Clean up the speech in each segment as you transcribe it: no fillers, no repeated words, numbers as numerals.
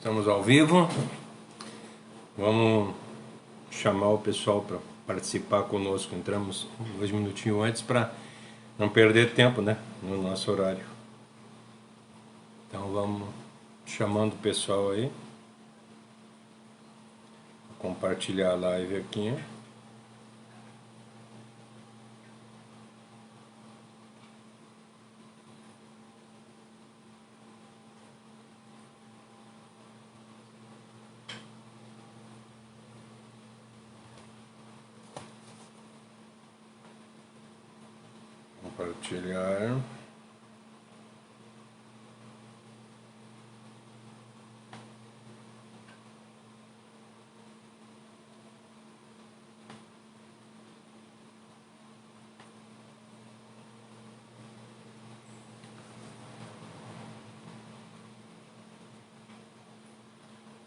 Estamos ao vivo. Vamos chamar o pessoal para participar conosco. Entramos 2 minutinhos antes para não perder tempo, né, no nosso horário. Então vamos chamando o pessoal aí. Vou compartilhar a live aqui. Compartilhar.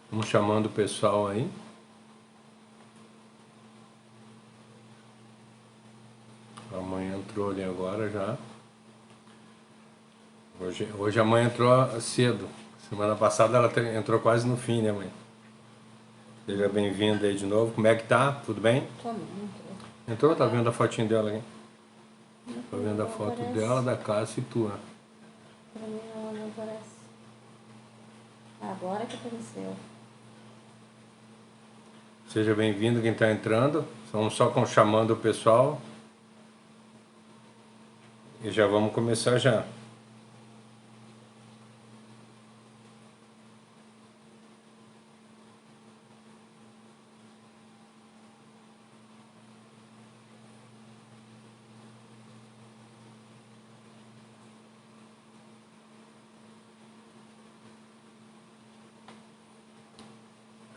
Vamos chamando o pessoal aí. Amanhã entrou ali agora já. Hoje a mãe entrou cedo. Semana passada ela entrou quase no fim, né, mãe? Seja bem-vinda aí de novo. Como é que tá? Tudo bem? Tô não, Entrou? Tá vendo a fotinho dela aqui? Tá vendo a foto dela, da Cássia e tua. Pra mim não aparece. Agora que apareceu. Seja bem-vindo quem está entrando. Estamos só chamando o pessoal. E já vamos começar já.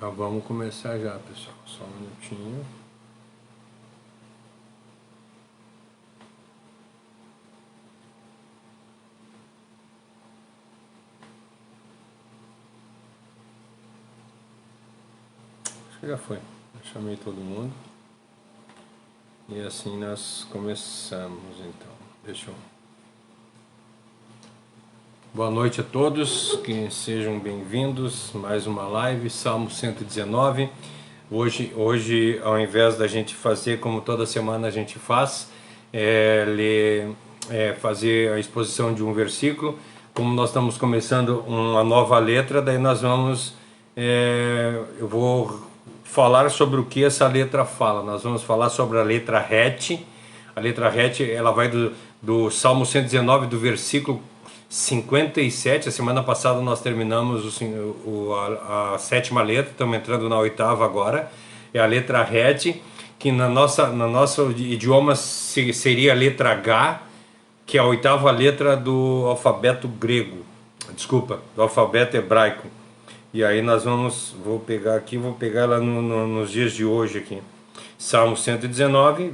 Já vamos começar já, pessoal. Só um minutinho. Acho que já foi. Eu chamei todo mundo. E assim nós começamos, então. Deixa eu... Boa noite a todos, que sejam bem-vindos. Mais uma live, Salmo 119. Hoje, ao invés da gente fazer como toda semana a gente faz, fazer a exposição de um versículo, como nós estamos começando uma nova letra, daí nós vamos... eu vou falar sobre o que essa letra fala. Nós vamos falar sobre a letra Het. A letra Het, ela vai do Salmo 119, do versículo 57. A semana passada nós terminamos a 7ª letra, estamos entrando na 8ª agora. É a letra Het, que no nosso idioma seria a letra H, que é a 8ª letra do alfabeto grego, desculpa, do alfabeto hebraico. E aí nós vou pegar ela nos dias de hoje aqui. Salmo 119,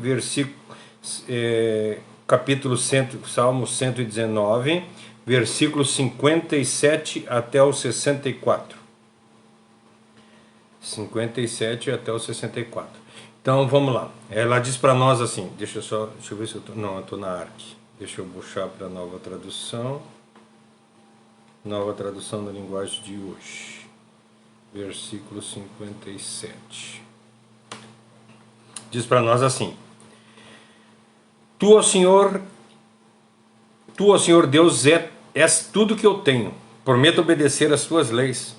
Salmo 119, versículo 57 até o 64. 57 até o 64. Então vamos lá. Ela diz para nós assim, deixa eu ver se eu estou na ARC. Deixa eu puxar para a nova tradução. Nova tradução da linguagem de hoje. Versículo 57. Diz para nós assim: Tu, ó Senhor Deus, és tudo que eu tenho. Prometo obedecer às tuas leis.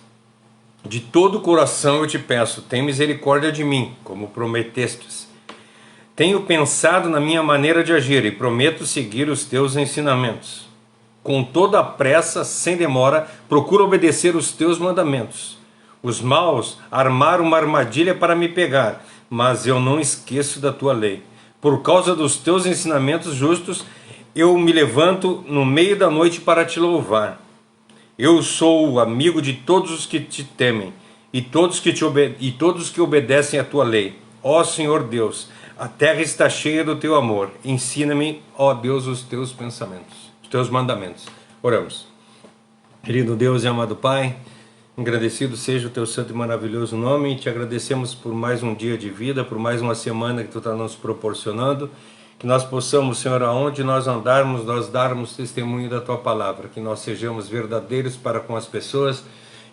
De todo o coração eu te peço, tem misericórdia de mim, como prometestes. Tenho pensado na minha maneira de agir e prometo seguir os teus ensinamentos. Com toda a pressa, sem demora, procuro obedecer os teus mandamentos. Os maus armaram uma armadilha para me pegar, mas eu não esqueço da tua lei. Por causa dos teus ensinamentos justos, eu me levanto no meio da noite para te louvar. Eu sou o amigo de todos os que te temem e todos que obedecem à tua lei. Ó Senhor Deus, a terra está cheia do teu amor. Ensina-me, ó Deus, os teus pensamentos, os teus mandamentos. Oramos. Querido Deus e amado Pai, agradecido seja o teu santo e maravilhoso nome, e te agradecemos por mais um dia de vida, por mais uma semana que tu está nos proporcionando, que nós possamos, Senhor, aonde nós andarmos, nós darmos testemunho da tua palavra, que nós sejamos verdadeiros para com as pessoas,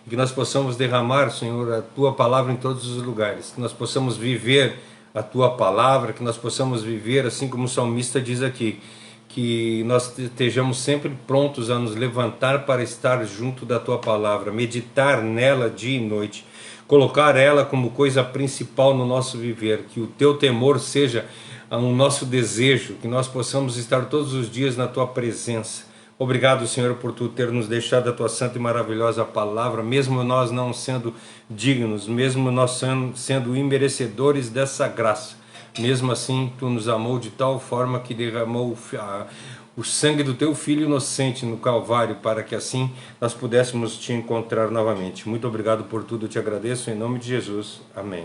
e que nós possamos derramar, Senhor, a Tua palavra em todos os lugares, que nós possamos viver a Tua palavra, que nós possamos viver, assim como o salmista diz aqui, que nós estejamos sempre prontos a nos levantar para estar junto da Tua palavra, meditar nela dia e noite, colocar ela como coisa principal no nosso viver, que o Teu temor seja o nosso desejo, que nós possamos estar todos os dias na Tua presença. Obrigado, Senhor, por Tu ter nos deixado a Tua santa e maravilhosa palavra, mesmo nós não sendo dignos, mesmo nós sendo imerecedores dessa graça. Mesmo assim, Tu nos amou de tal forma que derramou o sangue do Teu Filho inocente no Calvário, para que assim nós pudéssemos Te encontrar novamente. Muito obrigado por tudo, Te agradeço, em nome de Jesus. Amém.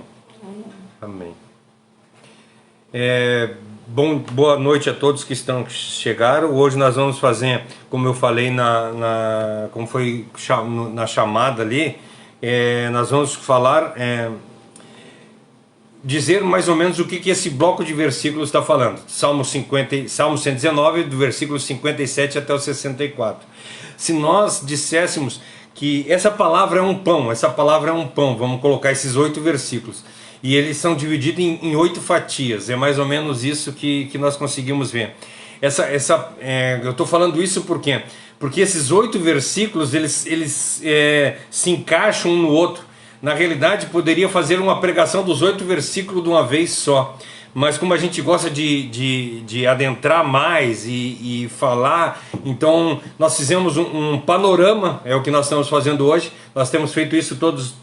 Amém. Boa noite a todos que chegaram. Hoje nós vamos fazer, como eu falei como foi na chamada ali, nós vamos falar, dizer mais ou menos o que esse bloco de versículos está falando. Salmo 119, do versículo 57 até o 64. Se nós disséssemos que essa palavra é um pão, vamos colocar esses 8 versículos. E eles são divididos em 8 fatias. É mais ou menos isso que nós conseguimos ver. Eu estou falando isso por quê? Porque esses 8 versículos eles se encaixam um no outro. Na realidade, poderia fazer uma pregação dos 8 versículos de uma vez só. Mas como a gente gosta de adentrar mais e falar, então nós fizemos um panorama, é o que nós estamos fazendo hoje. Nós temos feito isso todos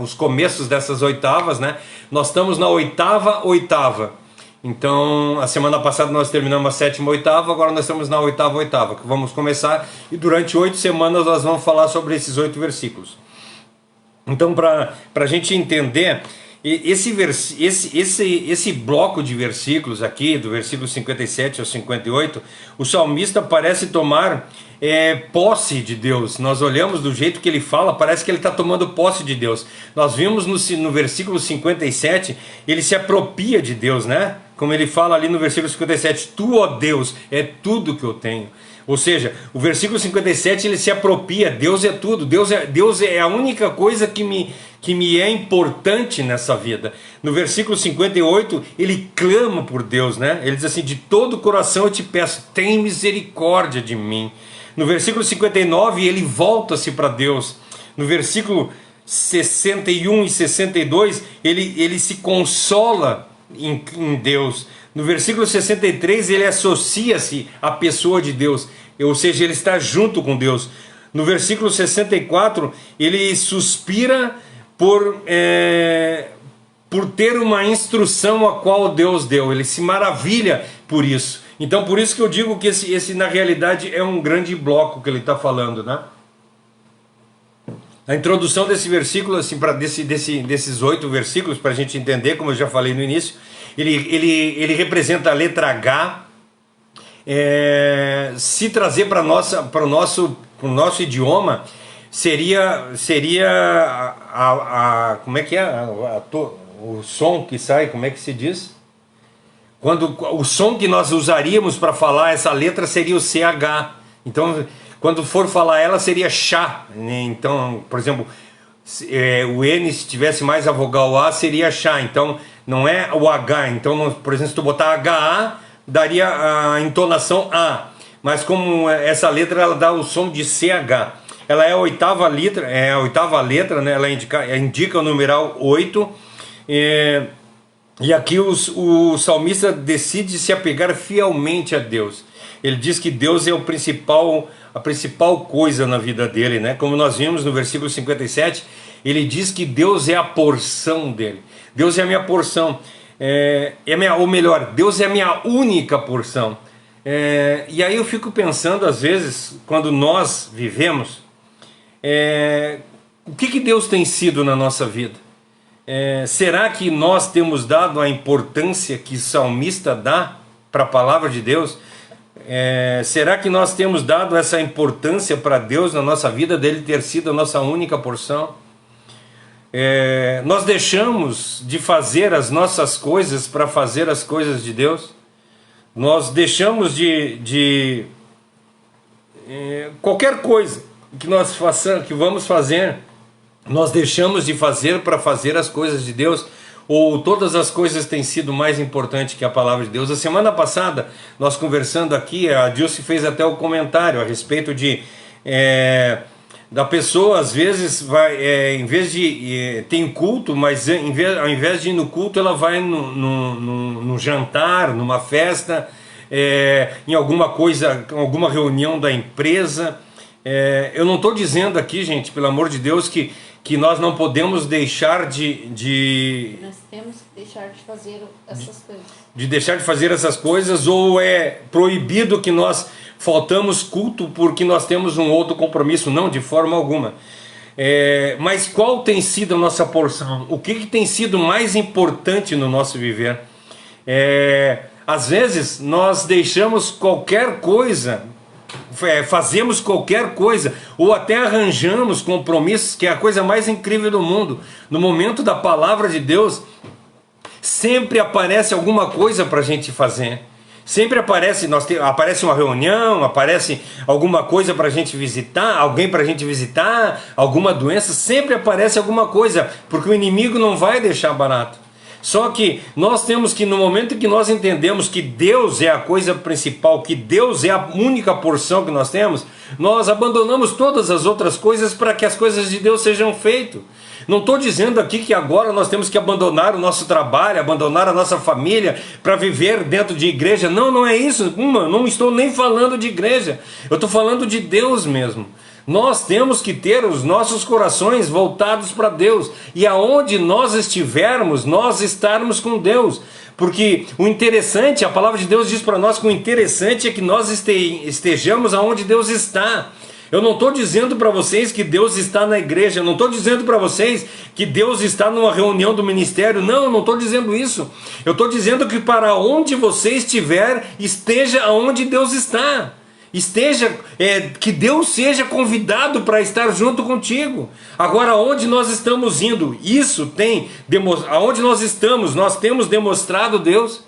os começos dessas oitavas, né? Nós estamos na oitava. Então, a semana passada nós terminamos a 7ª oitava, agora nós estamos na 8ª oitava, que vamos começar, e durante 8 semanas nós vamos falar sobre esses 8 versículos. Então, para a gente entender, esse bloco de versículos aqui, do versículo 57 ao 58, o salmista parece tomar posse de Deus. Nós olhamos do jeito que ele fala, parece que ele está tomando posse de Deus. Nós vimos no versículo 57, ele se apropria de Deus, né? Como ele fala ali no versículo 57, Tu, ó Deus, é tudo que eu tenho. Ou seja, o versículo 57 ele se apropria, Deus é tudo, Deus é a única coisa que me é importante nessa vida. No versículo 58 ele clama por Deus, né? Ele diz assim, de todo o coração eu te peço, tem misericórdia de mim. No versículo 59 ele volta-se para Deus. No versículo 61 e 62 ele se consola em Deus. No versículo 63 ele associa-se à pessoa de Deus, ou seja, ele está junto com Deus. No versículo 64 ele suspira por ter uma instrução a qual Deus deu, ele se maravilha por isso. Então por isso que eu digo que esse na realidade é um grande bloco que ele está falando, né? A introdução desse versículo, assim, desses 8 versículos, para a gente entender, como eu já falei no início, ele representa a letra H. Se trazer para o nosso idioma, seria como é que é? O som que sai, como é que se diz? O som que nós usaríamos para falar essa letra seria o CH. Então, quando for falar ela, seria chá. Então, por exemplo, o N, se tivesse mais a vogal A, seria chá. Então, não é o H. Então, por exemplo, se tu botar HA, daria a entonação A. Mas como essa letra ela dá o som de CH. Ela é a oitava letra, né? Ela indica o numeral 8. E aqui o salmista decide se apegar fielmente a Deus. Ele diz que Deus é a principal coisa na vida dele, né? Como nós vimos no versículo 57, ele diz que Deus é a porção dele. Deus é a minha porção, ou melhor, Deus é a minha única porção. E aí eu fico pensando, às vezes, quando nós vivemos, o que Deus tem sido na nossa vida? Será que nós temos dado a importância que o salmista dá para a palavra de Deus? Será que nós temos dado essa importância para Deus na nossa vida, dele ter sido a nossa única porção? Nós deixamos de fazer as nossas coisas para fazer as coisas de Deus? Nós deixamos de qualquer coisa, que vamos fazer, nós deixamos de fazer para fazer as coisas de Deus, ou todas as coisas têm sido mais importantes que a palavra de Deus? A semana passada, nós conversando aqui, a Dilce fez até o comentário a respeito de da pessoa, às vezes, vai, em vez de tem culto, mas ao invés de ir no culto, ela vai no jantar, numa festa, em alguma coisa, alguma reunião da empresa. Eu não estou dizendo aqui, gente, pelo amor de Deus, que nós não podemos deixar de... Nós temos que deixar de fazer essas coisas. De deixar de fazer essas coisas, ou é proibido que nós faltamos culto porque nós temos um outro compromisso? Não, de forma alguma. Mas qual tem sido a nossa porção? O que tem sido mais importante no nosso viver? Às vezes nós deixamos qualquer coisa, fazemos qualquer coisa, ou até arranjamos compromissos, que é a coisa mais incrível do mundo. No momento da palavra de Deus, sempre aparece alguma coisa para a gente fazer. Sempre aparece, aparece uma reunião, aparece alguma coisa para a gente visitar, alguém para a gente visitar, alguma doença, sempre aparece alguma coisa, porque o inimigo não vai deixar barato. Só que nós temos que, no momento que nós entendemos que Deus é a coisa principal, que Deus é a única porção que nós temos, nós abandonamos todas as outras coisas para que as coisas de Deus sejam feitas. Não estou dizendo aqui que agora nós temos que abandonar o nosso trabalho, abandonar a nossa família para viver dentro de igreja. Não, não é isso. Não estou nem falando de igreja. Eu estou falando de Deus mesmo. Nós temos que ter os nossos corações voltados para Deus. E aonde nós estivermos, nós estarmos com Deus. Porque o interessante, a palavra de Deus diz para nós que o interessante é que nós estejamos aonde Deus está. Eu não estou dizendo para vocês que Deus está na igreja, eu não estou dizendo para vocês que Deus está numa reunião do ministério, não, eu não estou dizendo isso. Eu estou dizendo que para onde você estiver, esteja aonde Deus está. Que Deus seja convidado para estar junto contigo. Agora, aonde nós estamos indo, aonde nós estamos, nós temos demonstrado Deus.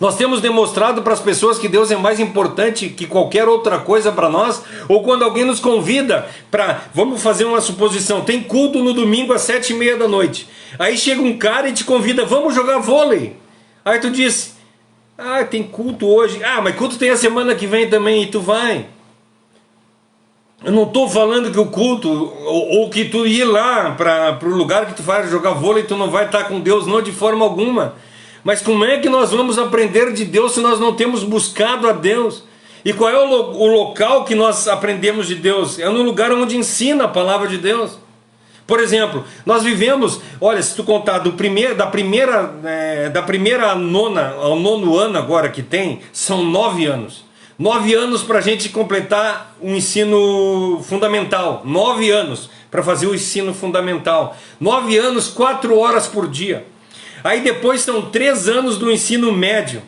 Nós temos demonstrado para as pessoas que Deus é mais importante que qualquer outra coisa para nós? Ou quando alguém nos convida para, vamos fazer uma suposição, tem culto no domingo às 7h30 da noite. Aí chega um cara e te convida, vamos jogar vôlei. Aí tu diz, tem culto hoje. Mas culto tem a semana que vem também e tu vai. Eu não estou falando que o culto, ou que tu ir lá para o lugar que tu vai jogar vôlei, tu não vai estar com Deus, não, de forma alguma. Mas como é que nós vamos aprender de Deus se nós não temos buscado a Deus? E qual é o local que nós aprendemos de Deus? É no lugar onde ensina a palavra de Deus. Por exemplo, nós vivemos, olha, se tu contar da primeira ao 9º ano agora que tem, são 9 anos. 9 anos para a gente completar o ensino fundamental. 9 anos para fazer o ensino fundamental. 9 anos, 4 horas por dia. Aí depois são 3 anos do ensino médio,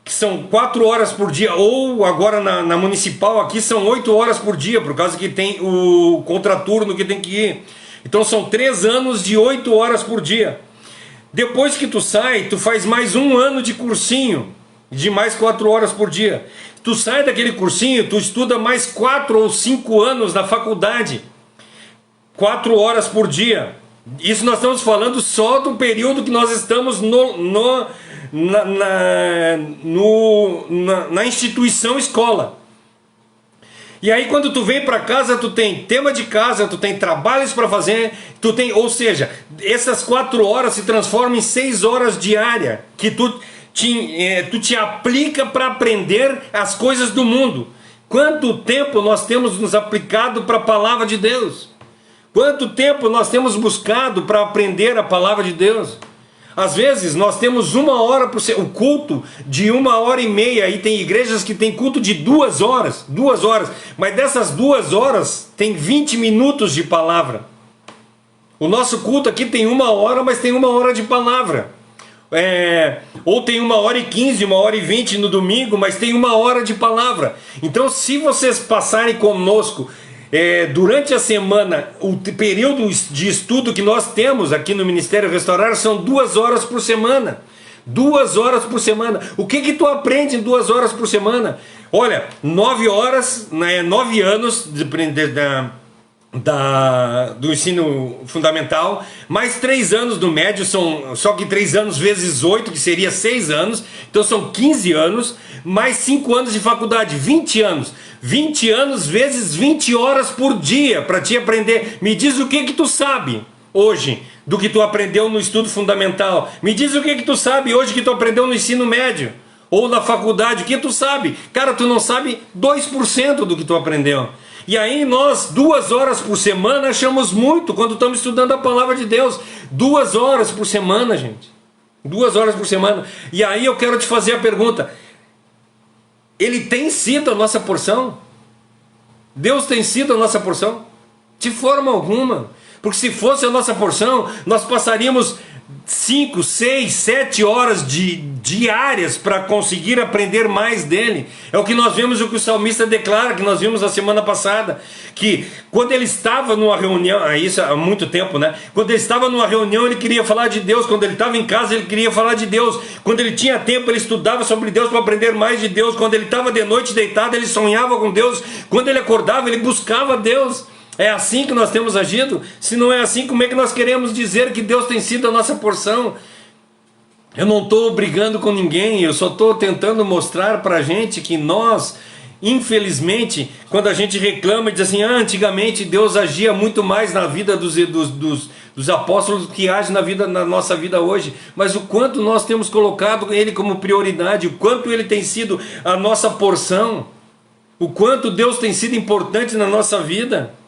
que são 4 horas por dia, ou agora na municipal aqui são 8 horas por dia, por causa que tem o contraturno que tem que ir. Então são 3 anos de 8 horas por dia. Depois que tu sai, tu faz mais 1 ano de cursinho, de mais 4 horas por dia. Tu sai daquele cursinho, tu estuda mais 4 ou 5 anos na faculdade, 4 horas por dia. Isso nós estamos falando só do período que nós estamos na instituição escola. E aí quando tu vem para casa, tu tem tema de casa, tu tem trabalhos para fazer, ou seja, essas 4 horas se transformam em 6 horas diárias, que tu te aplica para aprender as coisas do mundo. Quanto tempo nós temos nos aplicado para a palavra de Deus? Quanto tempo nós temos buscado para aprender a palavra de Deus? Às vezes nós temos 1 hora por o culto de 1h30, e tem igrejas que tem culto de 2 horas, mas dessas 2 horas tem 20 minutos de palavra. O nosso culto aqui tem 1 hora, mas tem 1 hora de palavra. Ou tem 1h15, 1h20 no domingo, mas tem 1 hora de palavra. Então, se vocês passarem conosco durante a semana, o período de estudo que nós temos aqui no Ministério Restaurar são 2 horas por semana. 2 horas por semana. O que que tu aprende em 2 horas por semana? Olha, 9 horas, né, 9 anos do ensino fundamental, mais 3 anos do médio, só que 3 anos vezes 8, que seria 6 anos, então são 15 anos, mais 5 anos de faculdade, 20 anos. 20 anos vezes 20 horas por dia para te aprender. Me diz o que que tu sabe hoje do que tu aprendeu no estudo fundamental. Me diz o que que tu sabe hoje que tu aprendeu no ensino médio ou na faculdade. O que tu sabe? Cara, tu não sabe 2% do que tu aprendeu. E aí nós, 2 horas por semana, achamos muito quando estamos estudando a palavra de Deus. 2 horas por semana, gente. 2 horas por semana. E aí eu quero te fazer a pergunta: ele tem sido a nossa porção? Deus tem sido a nossa porção? De forma alguma. Porque se fosse a nossa porção, nós passaríamos 5, 6, 7 horas diárias para conseguir aprender mais dele. É o que nós vemos, o que o salmista declara, que nós vimos na semana passada, que quando ele estava numa reunião, isso há muito tempo, né? Quando ele estava numa reunião, ele queria falar de Deus. Quando ele estava em casa, ele queria falar de Deus. Quando ele tinha tempo, ele estudava sobre Deus para aprender mais de Deus. Quando ele estava de noite deitado, ele sonhava com Deus. Quando ele acordava, ele buscava Deus. É assim que nós temos agido? Se não é assim, como é que nós queremos dizer que Deus tem sido a nossa porção? Eu não estou brigando com ninguém, eu só estou tentando mostrar para a gente que nós, infelizmente, quando a gente reclama e diz assim, antigamente Deus agia muito mais na vida dos apóstolos do que age na nossa vida hoje, mas o quanto nós temos colocado Ele como prioridade, o quanto Ele tem sido a nossa porção, o quanto Deus tem sido importante na nossa vida.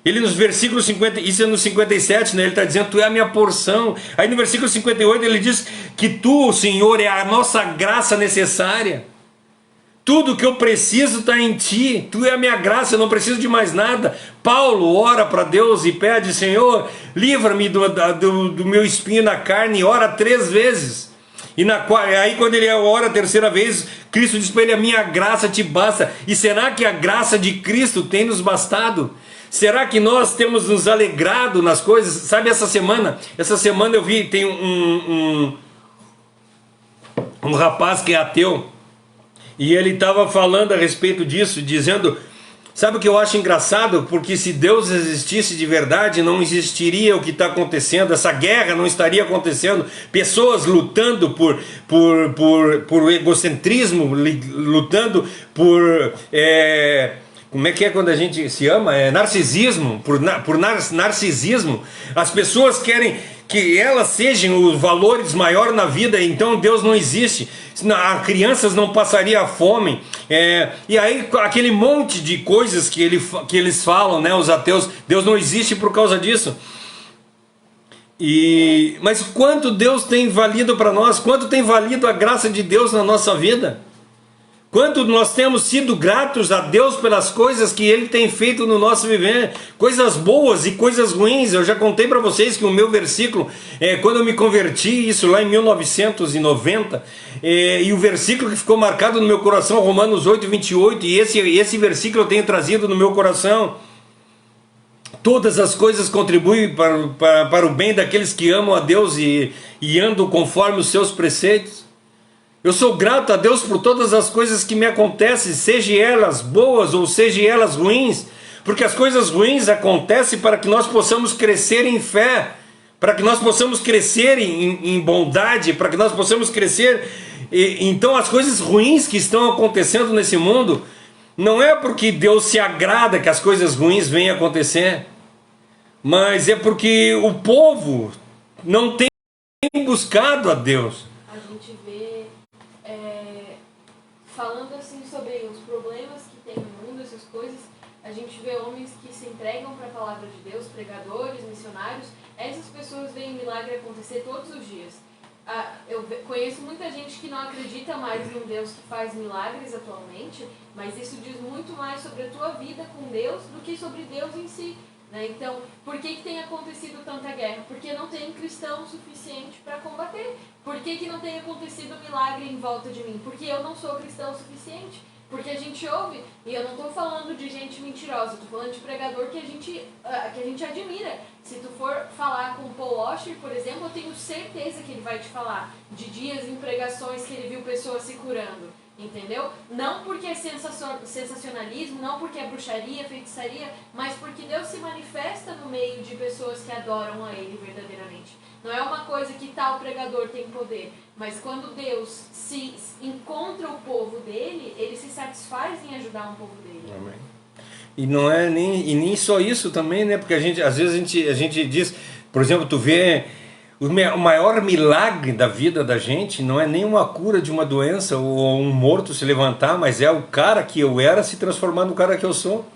Ele nos versículos 50, isso é no 57, né? Ele está dizendo, tu é a minha porção. Aí no versículo 58 ele diz que tu, Senhor, é a nossa graça necessária. Tudo que eu preciso está em ti. Tu é a minha graça, eu não preciso de mais nada. Paulo ora para Deus e pede, Senhor, livra-me do meu espinho na carne, e ora 3 vezes. E aí quando ele ora a 3ª vez, Cristo diz para ele, a minha graça te basta. E será que a graça de Cristo tem nos bastado? Será que nós temos nos alegrado nas coisas? Sabe, essa semana eu vi, tem um rapaz que é ateu, e ele estava falando a respeito disso, dizendo, sabe o que eu acho engraçado? Porque se Deus existisse de verdade, não existiria o que está acontecendo, essa guerra não estaria acontecendo, pessoas lutando por egocentrismo, lutando por... como é que é quando a gente se ama? É narcisismo, por narcisismo. As pessoas querem que elas sejam os valores maiores na vida, então Deus não existe. As crianças não passariam fome. E aí aquele monte de coisas que eles falam, né, os ateus, Deus não existe por causa disso. Mas quanto Deus tem valido para nós? Quanto tem valido a graça de Deus na nossa vida? Quanto nós temos sido gratos a Deus pelas coisas que Ele tem feito no nosso viver, coisas boas e coisas ruins. Eu já contei para vocês que o meu versículo, quando eu me converti, isso lá em 1990, e o versículo que ficou marcado no meu coração, Romanos 8:28, e esse versículo eu tenho trazido no meu coração. Todas as coisas contribuem para o bem daqueles que amam a Deus e andam conforme os seus preceitos. Eu sou grato a Deus por todas as coisas que me acontecem, sejam elas boas ou sejam elas ruins, porque as coisas ruins acontecem para que nós possamos crescer em fé, para que nós possamos crescer em bondade, para que nós possamos crescer. Então as coisas ruins que estão acontecendo nesse mundo, não é porque Deus se agrada que as coisas ruins venham acontecer, mas é porque o povo não tem buscado a Deus. A gente vê, falando assim sobre os problemas que tem no mundo, essas coisas, a gente vê homens que se entregam para a palavra de Deus, pregadores, missionários. Essas pessoas veem milagre acontecer todos os dias. Eu conheço muita gente que não acredita mais num Deus que faz milagres atualmente, mas isso diz muito mais sobre a tua vida com Deus do que sobre Deus em si. Né? Então, por que tem acontecido tanta guerra? Porque não tem cristão suficiente para combater. Por que não tem acontecido milagre em volta de mim? Porque eu não sou cristão suficiente. Porque a gente ouve, e eu não estou falando de gente mentirosa, eu tô falando de pregador que a gente admira. Se tu for falar com o Paul Washer, por exemplo, eu tenho certeza que ele vai te falar de dias em pregações que ele viu pessoas se curando, entendeu? Não porque é sensacionalismo, não porque é bruxaria, feitiçaria, mas porque Deus se manifesta no meio de pessoas que adoram a Ele verdadeiramente. Não é uma coisa que tal pregador tem poder, mas quando Deus se encontra o povo dele, ele se satisfaz em ajudar um povo dele. Amém. E não é nem só isso também, né? Porque às vezes a gente diz, por exemplo, tu vê o maior milagre da vida da gente não é nem uma cura de uma doença ou um morto se levantar, mas é o cara que eu era se transformar no cara que eu sou.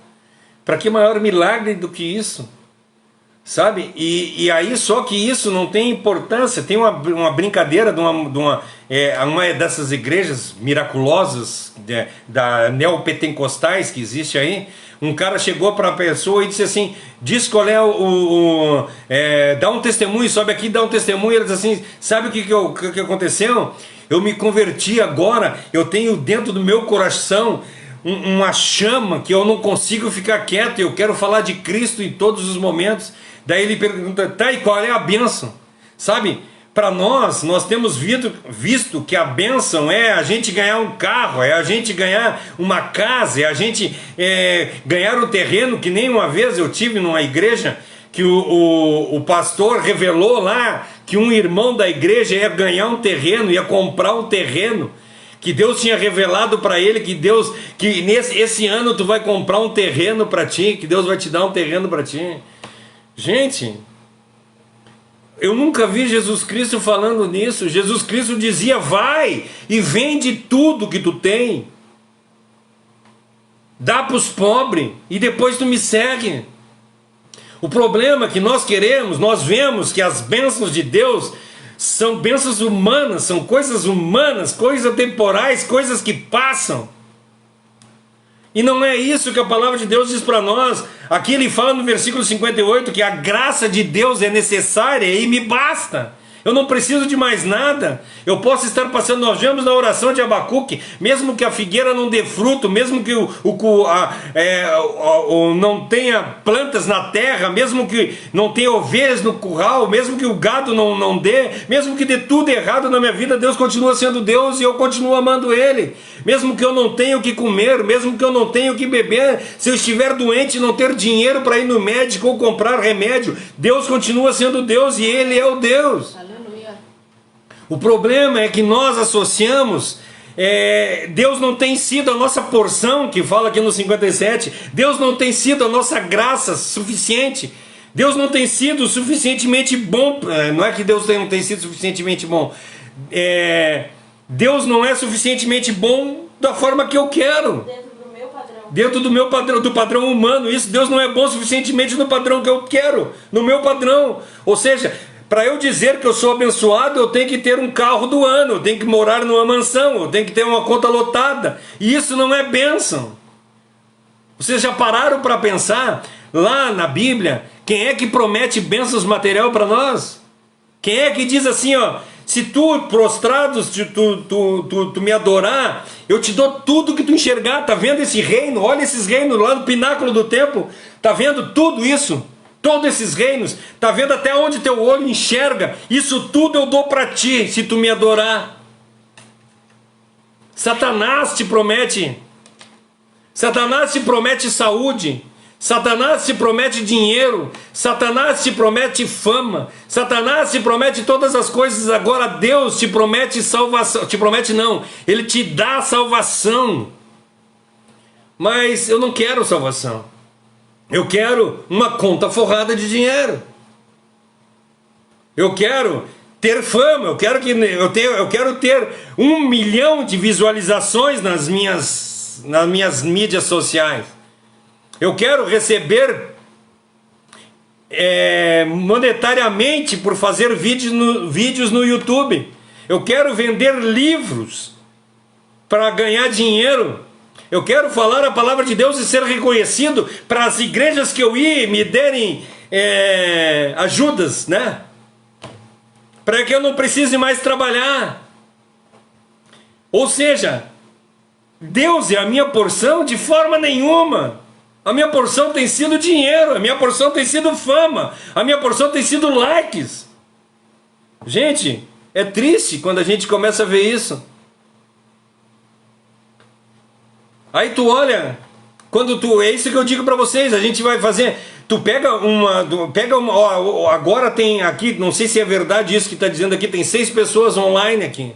Para que maior milagre do que isso? Sabe? E aí só que isso não tem importância. Tem uma brincadeira de uma dessas igrejas miraculosas da neopentecostais que existe aí. Um cara chegou para a pessoa e disse assim, diz qual é dá um testemunho, sobe aqui, dá um testemunho. Ele diz assim, sabe o que aconteceu? Eu me converti agora, eu tenho dentro do meu coração uma chama que eu não consigo ficar quieto, eu quero falar de Cristo em todos os momentos. Daí ele pergunta, tá, e qual é a bênção? Sabe, para nós temos visto que a bênção é a gente ganhar um carro, é a gente ganhar uma casa, é a gente ganhar o terreno, que nem uma vez eu tive numa igreja, que o pastor revelou lá que um irmão da igreja ia ganhar um terreno, ia comprar um terreno, que Deus tinha revelado para ele, que esse ano tu vai comprar um terreno para ti, que Deus vai te dar um terreno para ti. Gente, eu nunca vi Jesus Cristo falando nisso. Jesus Cristo dizia, vai e vende tudo que tu tem, dá para os pobres e depois tu me segue. O problema é que nós vemos que as bênçãos de Deus são bênçãos humanas, são coisas humanas, coisas temporais, coisas que passam. E não é isso que a palavra de Deus diz para nós. Aqui ele fala no versículo 58 que a graça de Deus é necessária e me basta. Eu não preciso de mais nada. Eu posso estar passando, nós vemos na oração de Abacuque, mesmo que a figueira não dê fruto, mesmo que não tenha plantas na terra, mesmo que não tenha ovelhas no curral, mesmo que o gado não dê, mesmo que dê tudo errado na minha vida, Deus continua sendo Deus e eu continuo amando Ele. Mesmo que eu não tenha o que comer, mesmo que eu não tenha o que beber, se eu estiver doente e não ter dinheiro para ir no médico ou comprar remédio, Deus continua sendo Deus e Ele é o Deus. O problema é que nós associamos, Deus não tem sido a nossa porção, que fala aqui no 57, Deus não tem sido a nossa graça suficiente, Deus não tem sido suficientemente bom, não é que Deus não tem sido suficientemente bom, Deus não é suficientemente bom da forma que eu quero, dentro do meu padrão, do padrão humano. Isso, Deus não é bom suficientemente no padrão que eu quero, no meu padrão. Ou seja, para eu dizer que eu sou abençoado, eu tenho que ter um carro do ano, eu tenho que morar numa mansão, eu tenho que ter uma conta lotada. E isso não é bênção. Vocês já pararam para pensar lá na Bíblia, quem é que promete bênçãos material para nós? Quem é que diz assim, ó, se tu prostrados, tu me adorar, eu te dou tudo que tu enxergar. Tá vendo esse reino? Olha esses reinos lá no pináculo do templo. Tá vendo tudo isso? Todos esses reinos, tá vendo até onde teu olho enxerga? Isso tudo eu dou para ti, se tu me adorar. Satanás te promete saúde, Satanás te promete dinheiro, Satanás te promete fama, Satanás te promete todas as coisas. Agora Deus te promete salvação, te promete não, Ele te dá salvação. Mas eu não quero salvação. Eu quero uma conta forrada de dinheiro. Eu quero ter fama. Eu quero ter 1 milhão de visualizações nas minhas mídias sociais. Eu quero receber monetariamente por fazer vídeos no YouTube. Eu quero vender livros para ganhar dinheiro. Eu quero falar a palavra de Deus e ser reconhecido para as igrejas que eu ir me derem ajudas, né? Para que eu não precise mais trabalhar. Ou seja, Deus é a minha porção? De forma nenhuma. A minha porção tem sido dinheiro, a minha porção tem sido fama, a minha porção tem sido likes. Gente, é triste quando a gente começa a ver isso. Aí tu olha, é isso que eu digo para vocês, a gente vai fazer, tu pega uma, ó, agora tem aqui, não sei se é verdade isso que está dizendo aqui, tem 6 pessoas online aqui.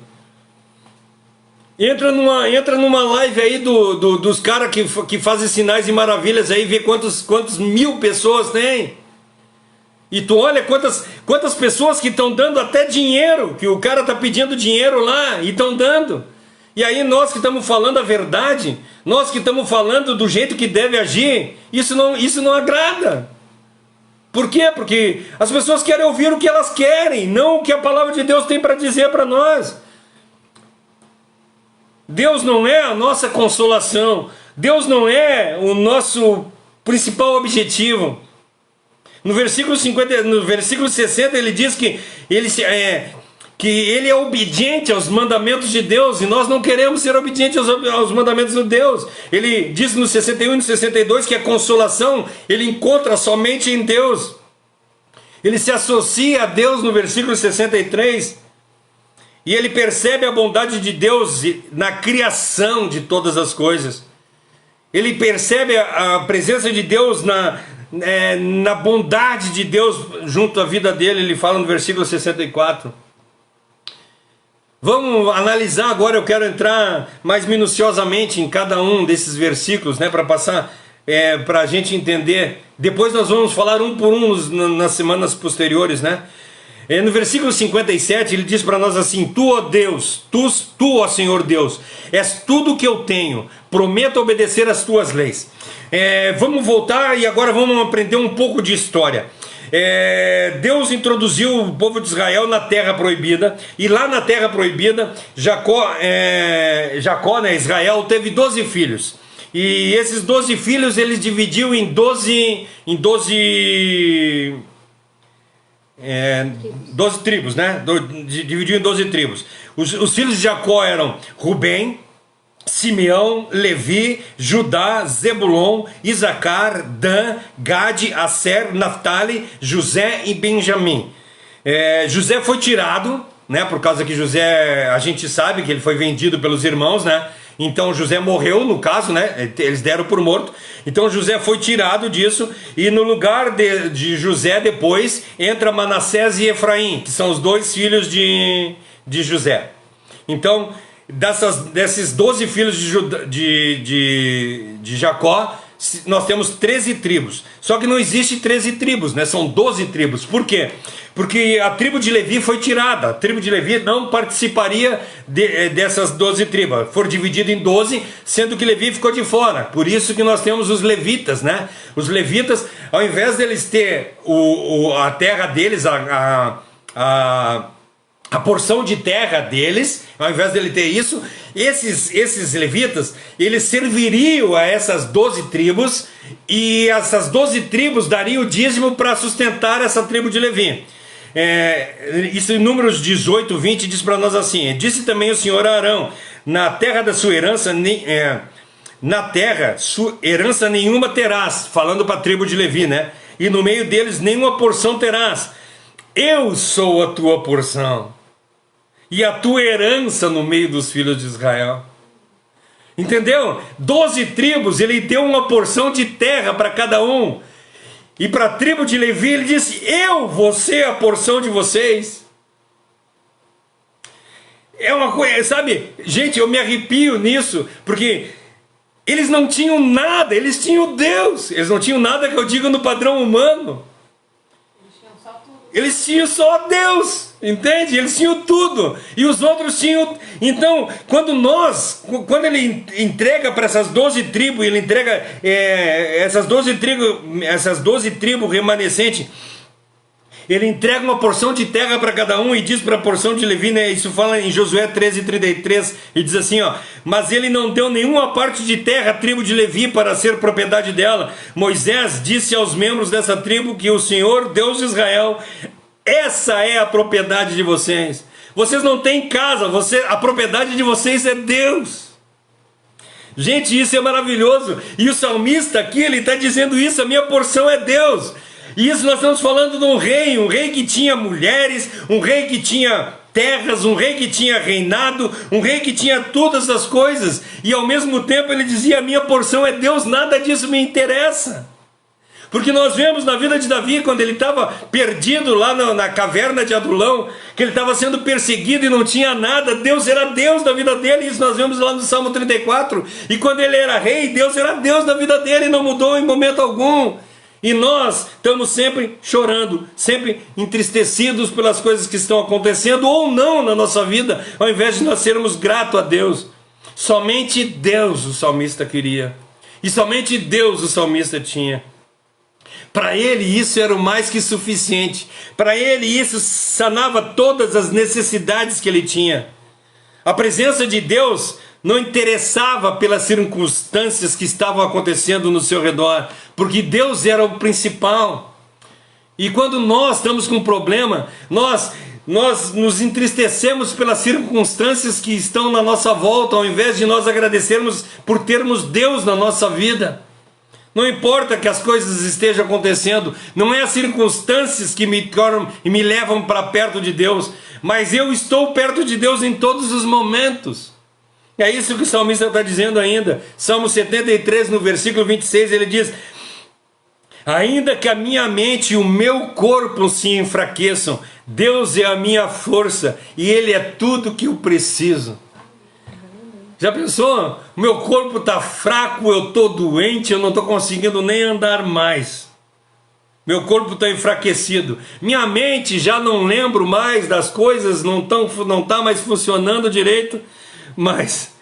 Entra numa live aí dos caras que fazem sinais e maravilhas aí, vê quantos mil pessoas tem. E tu olha quantas pessoas que estão dando até dinheiro, que o cara está pedindo dinheiro lá e estão dando. E aí nós que estamos falando a verdade, nós que estamos falando do jeito que deve agir, isso não agrada. Por quê? Porque as pessoas querem ouvir o que elas querem, não o que a palavra de Deus tem para dizer para nós. Deus não é a nossa consolação, Deus não é o nosso principal objetivo. No versículo 60 ele diz que ele é obediente aos mandamentos de Deus, e nós não queremos ser obedientes aos mandamentos de Deus. Ele diz no 61 e no 62 que a consolação ele encontra somente em Deus. Ele se associa a Deus no versículo 63, e ele percebe a bondade de Deus na criação de todas as coisas. Ele percebe a presença de Deus na bondade de Deus junto à vida dele. Ele fala no versículo 64. Vamos analisar agora, eu quero entrar mais minuciosamente em cada um desses versículos, né, para passar, para a gente entender. Depois nós vamos falar um por um nas semanas posteriores, né? No versículo 57 ele diz para nós assim: Tu, ó Deus, tu, ó Senhor Deus, és tudo o que eu tenho, prometo obedecer às tuas leis. Vamos voltar e agora vamos aprender um pouco de história. Deus introduziu o povo de Israel na terra proibida, e lá na terra proibida Jacó, né, Israel teve 12 filhos, e esses 12 filhos eles dividiu em 12 tribos, né? Dividiu em 12 tribos. Os filhos de Jacó eram Rubem, Simeão, Levi, Judá, Zebulon, Isacar, Dan, Gade, Aser, Naftali, José e Benjamim. José foi tirado, né? Por causa que José, a gente sabe que ele foi vendido pelos irmãos, né? Então José morreu, no caso, né? Eles deram por morto. Então José foi tirado disso, e no lugar de José depois entra Manassés e Efraim, que são os 2 filhos de José. Então desses 12 filhos de Jacó, nós temos 13 tribos. Só que não existe 13 tribos, né? São 12 tribos. Por quê? Porque a tribo de Levi foi tirada. A tribo de Levi não participaria dessas 12 tribos. Foram divididas em 12, sendo que Levi ficou de fora. Por isso que nós temos os levitas, né? Os levitas, ao invés deles ter a terra deles, a porção de terra deles, ao invés dele ter isso, esses levitas, eles serviriam a essas 12 tribos, e essas 12 tribos dariam o dízimo para sustentar essa tribo de Levi. Isso em Números 18, 20 diz para nós assim: Disse também o Senhor a Arão: Na terra da sua herança, herança nenhuma terás, falando para a tribo de Levi, né? E no meio deles nenhuma porção terás. Eu sou a tua porção e a tua herança no meio dos filhos de Israel. Entendeu? 12 tribos, ele deu uma porção de terra para cada um. E para a tribo de Levi ele disse: eu vou ser a porção de vocês. É uma coisa, sabe? Gente, eu me arrepio nisso, porque eles não tinham nada, eles tinham Deus. Eles não tinham nada, que eu digo no padrão humano. Eles tinham só Deus, entende? Eles tinham tudo, e os outros tinham. Então, quando ele entrega para essas 12 tribos, ele entrega essas 12 tribos remanescentes, ele entrega uma porção de terra para cada um, e diz para a porção de Levi, né? Isso fala em Josué 13:33, e diz assim, ó: mas ele não deu nenhuma parte de terra à tribo de Levi para ser propriedade dela. Moisés disse aos membros dessa tribo que o Senhor, Deus de Israel, essa é a propriedade de vocês. Vocês não têm casa, a propriedade de vocês é Deus. Gente, isso é maravilhoso. E o salmista aqui, ele está dizendo isso, a minha porção é Deus. E isso nós estamos falando de um rei que tinha mulheres, um rei que tinha terras, um rei que tinha reinado, um rei que tinha todas as coisas. E ao mesmo tempo ele dizia, a minha porção é Deus, nada disso me interessa. Porque nós vemos na vida de Davi, quando ele estava perdido lá na caverna de Adulão, que ele estava sendo perseguido e não tinha nada, Deus era Deus da vida dele, isso nós vemos lá no Salmo 34, e quando ele era rei, Deus era Deus da vida dele, não mudou em momento algum. E nós estamos sempre chorando, sempre entristecidos pelas coisas que estão acontecendo ou não na nossa vida, ao invés de nós sermos gratos a Deus. Somente Deus o salmista queria, e somente Deus o salmista tinha. Para ele isso era o mais que suficiente. Para ele isso sanava todas as necessidades que ele tinha. A presença de Deus não interessava pelas circunstâncias que estavam acontecendo no seu redor, porque Deus era o principal. E quando nós estamos com um problema, nós nos entristecemos pelas circunstâncias que estão na nossa volta, ao invés de nós agradecermos por termos Deus na nossa vida. Não importa que as coisas estejam acontecendo, não é as circunstâncias que me levam para perto de Deus, mas eu estou perto de Deus em todos os momentos. É isso que o salmista está dizendo ainda. Salmo 73, no versículo 26, ele diz, ainda que a minha mente e o meu corpo se enfraqueçam, Deus é a minha força e Ele é tudo que eu preciso. Já pensou? Meu corpo está fraco, eu estou doente, eu não estou conseguindo nem andar mais. Meu corpo está enfraquecido. Minha mente já não lembro mais das coisas, não está mais funcionando direito, mas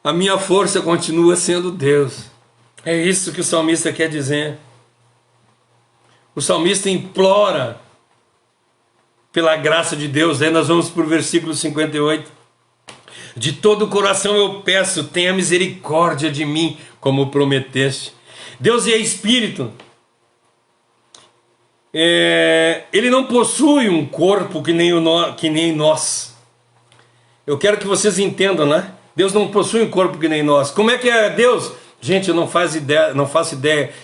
a minha força continua sendo Deus. É isso que o salmista quer dizer. O salmista implora pela graça de Deus. Aí nós vamos para o versículo 58. De todo o coração eu peço, tenha misericórdia de mim, como prometeste. Deus é Espírito. Ele não possui um corpo que nem nós. Eu quero que vocês entendam, né? Deus não possui um corpo que nem nós. Como é que é Deus? Gente, eu não faço ideia.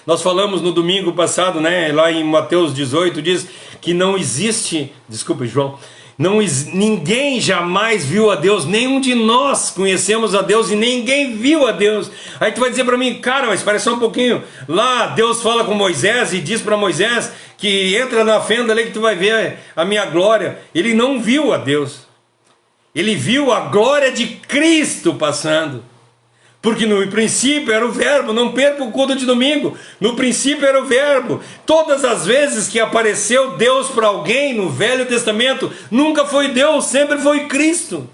Nós falamos no domingo passado, né? Lá em Mateus 18, diz que não existe... Desculpa, João. Ninguém jamais viu a Deus, nenhum de nós conhecemos a Deus e ninguém viu a Deus. Aí tu vai dizer para mim, cara, mas espera só um pouquinho. Lá Deus fala com Moisés e diz para Moisés que entra na fenda ali que tu vai ver a minha glória. Ele não viu a Deus. Ele viu a glória de Cristo passando. Porque no princípio era o verbo, não perca o culto de domingo. No princípio era o verbo. Todas as vezes que apareceu Deus para alguém no Velho Testamento, nunca foi Deus, sempre foi Cristo.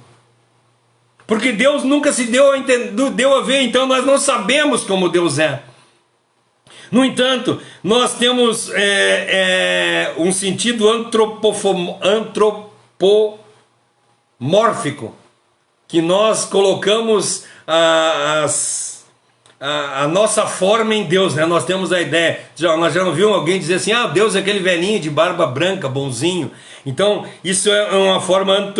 Porque Deus nunca se deu a ver, então nós não sabemos como Deus é. No entanto, nós temos um sentido antropomórfico, que nós colocamos a nossa forma em Deus, né? Nós temos a ideia, nós já não vimos alguém dizer assim, Deus é aquele velhinho de barba branca, bonzinho. Então isso é uma forma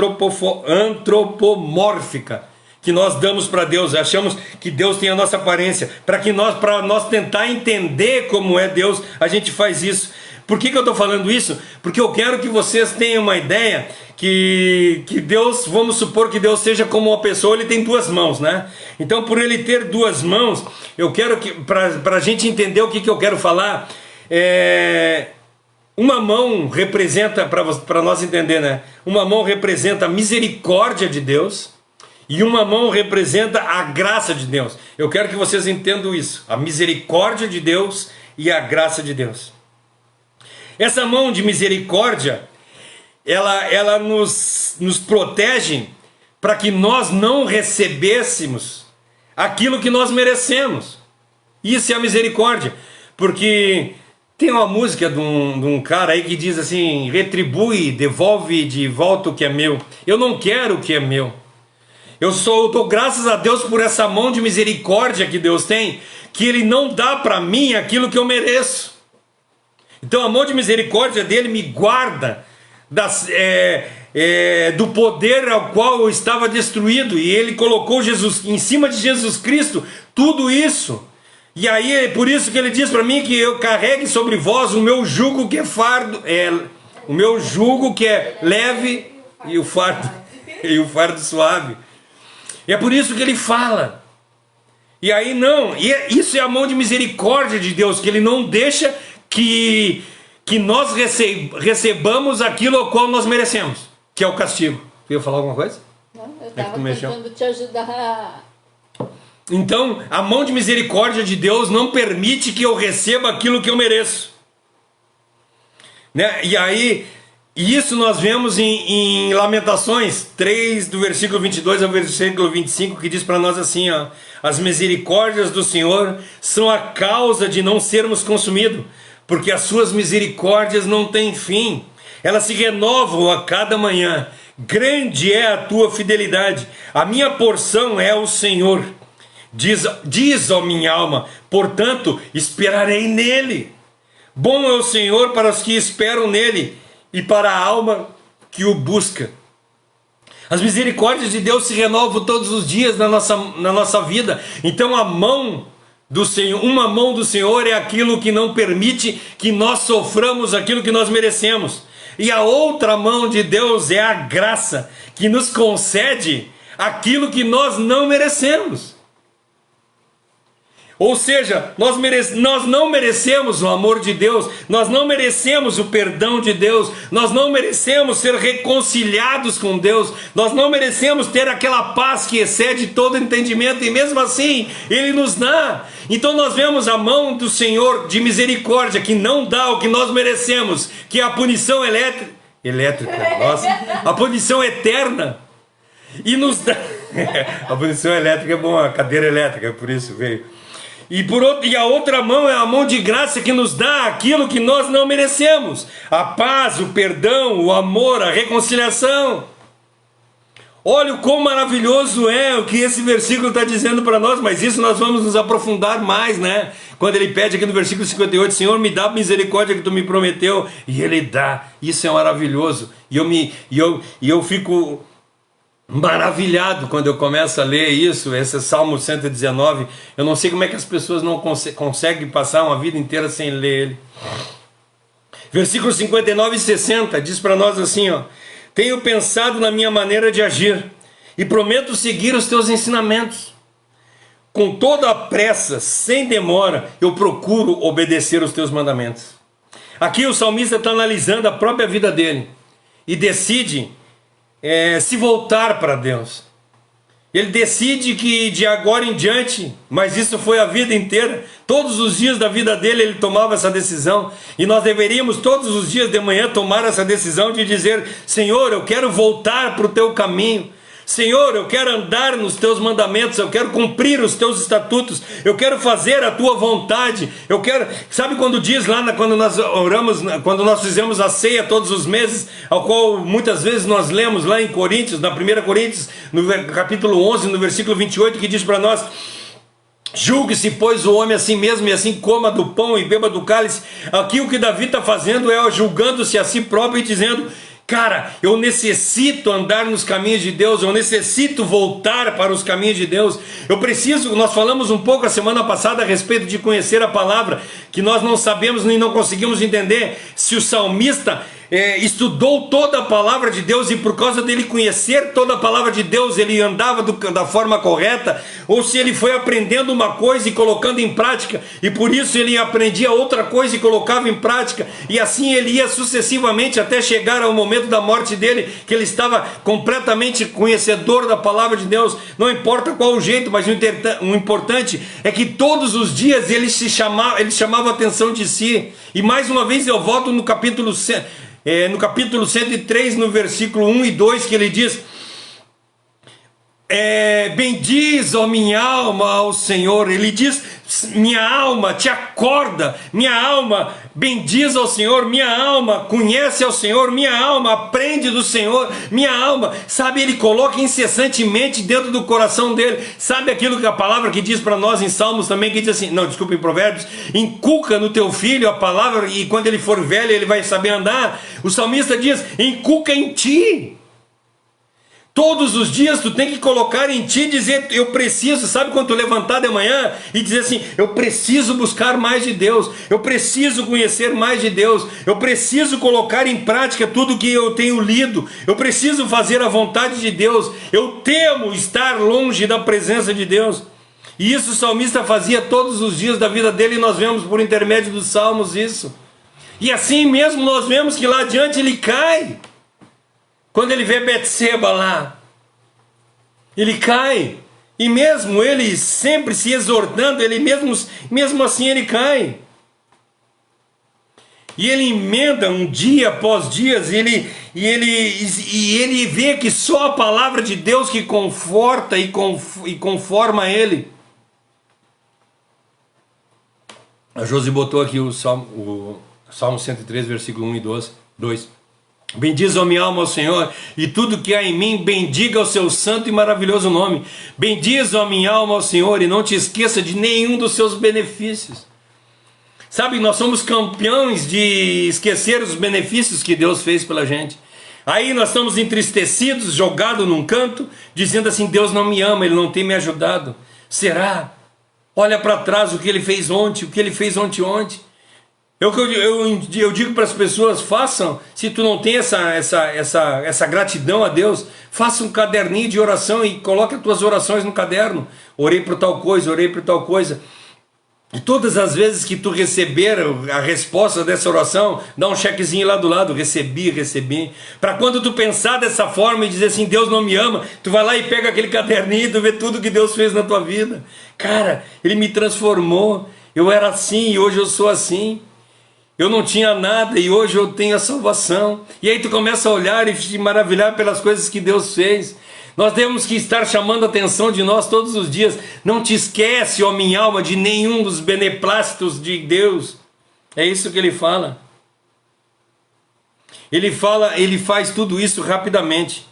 antropomórfica que nós damos para Deus. Achamos que Deus tem a nossa aparência. Para nós tentar entender como é Deus, a gente faz isso. Por que eu estou falando isso? Porque eu quero que vocês tenham uma ideia que Deus, vamos supor que Deus seja como uma pessoa, ele tem duas mãos, né? Então, por ele ter duas mãos, eu quero que, para a gente entender o que eu quero falar, uma mão representa, para nós entender, né? Uma mão representa a misericórdia de Deus e uma mão representa a graça de Deus. Eu quero que vocês entendam isso, a misericórdia de Deus e a graça de Deus. Essa mão de misericórdia, ela nos protege para que nós não recebêssemos aquilo que nós merecemos. Isso é a misericórdia. Porque tem uma música de um cara aí que diz assim, retribui, devolve de volta o que é meu. Eu não quero o que é meu. Eu dou graças a Deus por essa mão de misericórdia que Deus tem, que Ele não dá para mim aquilo que eu mereço. Então a mão de misericórdia dele me guarda do poder ao qual eu estava destruído, e ele colocou Jesus em cima de Jesus Cristo tudo isso. E aí é por isso que ele diz para mim que eu carregue sobre vós o meu jugo que é fardo, o meu jugo que é leve e o fardo suave. E é por isso que ele fala. E aí não, isso é a mão de misericórdia de Deus, que ele não deixa que nós recebamos aquilo ao qual nós merecemos, que é o castigo. Queria falar alguma coisa? Não, eu estava tentando te ajudar. Então, a mão de misericórdia de Deus não permite que eu receba aquilo que eu mereço. Né? E aí, isso nós vemos em Lamentações 3, do versículo 22 ao versículo 25, que diz para nós assim, ó: as misericórdias do Senhor são a causa de não sermos consumidos, porque as suas misericórdias não têm fim, elas se renovam a cada manhã. Grande é a tua fidelidade, a minha porção é o Senhor. Diz, ó minha alma, portanto esperarei nele. Bom é o Senhor para os que esperam nele e para a alma que o busca. As misericórdias de Deus se renovam todos os dias na nossa vida. Então a mão do Senhor, uma mão do Senhor é aquilo que não permite que nós soframos aquilo que nós merecemos. E a outra mão de Deus é a graça, que nos concede aquilo que nós não merecemos. Ou seja, nós não merecemos o amor de Deus, nós não merecemos o perdão de Deus, nós não merecemos ser reconciliados com Deus, nós não merecemos ter aquela paz que excede todo entendimento, e mesmo assim Ele nos dá. Então nós vemos a mão do Senhor de misericórdia, que não dá o que nós merecemos, que é a punição elétrica, nossa, a punição eterna, e nos dá. A punição elétrica é bom, a cadeira elétrica, por isso veio. E a outra mão é a mão de graça, que nos dá aquilo que nós não merecemos: a paz, o perdão, o amor, a reconciliação. Olha o quão maravilhoso é o que esse versículo está dizendo para nós, mas isso nós vamos nos aprofundar mais, né? Quando ele pede aqui no versículo 58, Senhor, me dá a misericórdia que tu me prometeu, e ele dá. Isso é maravilhoso. E eu fico maravilhado quando eu começo a ler isso, esse Salmo 119. Eu não sei como é que as pessoas não conseguem passar uma vida inteira sem ler ele. Versículos 59 e 60 diz para nós assim, ó: tenho pensado na minha maneira de agir e prometo seguir os teus ensinamentos. Com toda a pressa, sem demora, eu procuro obedecer os teus mandamentos. Aqui o salmista está analisando a própria vida dele e decide se voltar para Deus. Ele decide que de agora em diante, mas isso foi a vida inteira, todos os dias da vida dele ele tomava essa decisão, e nós deveríamos todos os dias de manhã tomar essa decisão de dizer: Senhor, eu quero voltar para o teu caminho. Senhor, eu quero andar nos teus mandamentos, eu quero cumprir os teus estatutos, eu quero fazer a tua vontade, eu quero... Sabe quando diz lá, quando nós oramos, quando nós fizemos a ceia todos os meses, ao qual muitas vezes nós lemos lá em Coríntios, na 1 Coríntios, no capítulo 11, no versículo 28, que diz para nós: julgue-se, pois, o homem a si mesmo, e assim coma do pão e beba do cálice. Aqui o que Davi está fazendo é julgando-se a si próprio e dizendo: cara, eu necessito andar nos caminhos de Deus, eu necessito voltar para os caminhos de Deus, eu preciso... Nós falamos um pouco a semana passada a respeito de conhecer a palavra, que nós não sabemos nem não conseguimos entender se o salmista estudou toda a palavra de Deus, e por causa dele conhecer toda a palavra de Deus ele andava da forma correta, ou se ele foi aprendendo uma coisa e colocando em prática, e por isso ele aprendia outra coisa e colocava em prática, e assim ele ia sucessivamente até chegar ao momento da morte dele, que ele estava completamente conhecedor da palavra de Deus. Não importa qual o jeito, mas o importante é que todos os dias ele chamava a atenção de si. E mais uma vez eu volto no capítulo 103, no versículo 1 e 2, que ele diz: bendiz, ó minha alma, ao Senhor. Ele diz: minha alma, te acorda, minha alma, bendiz ao Senhor, minha alma, conhece ao Senhor, minha alma, aprende do Senhor, minha alma, sabe, ele coloca incessantemente dentro do coração dele, sabe aquilo que a palavra que diz para nós em Salmos também, que diz assim, em Provérbios: inculca no teu filho a palavra, e quando ele for velho ele vai saber andar. O salmista diz: inculca em ti. Todos os dias tu tem que colocar em ti e dizer, eu preciso, sabe quando tu levantar de manhã e dizer assim, eu preciso buscar mais de Deus, eu preciso conhecer mais de Deus, eu preciso colocar em prática tudo que eu tenho lido, eu preciso fazer a vontade de Deus, eu temo estar longe da presença de Deus. E isso o salmista fazia todos os dias da vida dele, e nós vemos por intermédio dos salmos isso. E assim mesmo nós vemos que lá adiante ele cai. Quando ele vê Betseba lá, ele cai. E mesmo ele sempre se exortando, ele mesmo assim ele cai. E ele emenda um dia após dias, e ele vê que só a palavra de Deus que conforta e conforma ele. A Josi botou aqui o Salmo 103, versículo 1 e 2. Bendiz, ó minha alma, ao Senhor, e tudo que há em mim, bendiga o seu santo e maravilhoso nome. Bendiz, ó minha alma, ao Senhor, e não te esqueça de nenhum dos seus benefícios. Sabe, nós somos campeões de esquecer os benefícios que Deus fez pela gente. Aí nós estamos entristecidos, jogados num canto, dizendo assim, Deus não me ama, Ele não tem me ajudado. Será? Olha para trás o que Ele fez ontem, o que Ele fez ontem. Eu digo para as pessoas, façam, se tu não tem essa gratidão a Deus, faça um caderninho de oração e coloque as tuas orações no caderno. Orei por tal coisa, orei por tal coisa. E todas as vezes que tu receber a resposta dessa oração, dá um chequezinho lá do lado, recebi. Para quando tu pensar dessa forma e dizer assim, Deus não me ama, tu vai lá e pega aquele caderninho e tu vê tudo que Deus fez na tua vida. Cara, Ele me transformou, eu era assim e hoje eu sou assim. Eu não tinha nada e hoje eu tenho a salvação. E aí tu começa a olhar e te maravilhar pelas coisas que Deus fez. Nós temos que estar chamando a atenção de nós todos os dias. Não te esquece, ó minha alma, de nenhum dos beneplácitos de Deus. É isso que ele fala. Ele faz tudo isso rapidamente.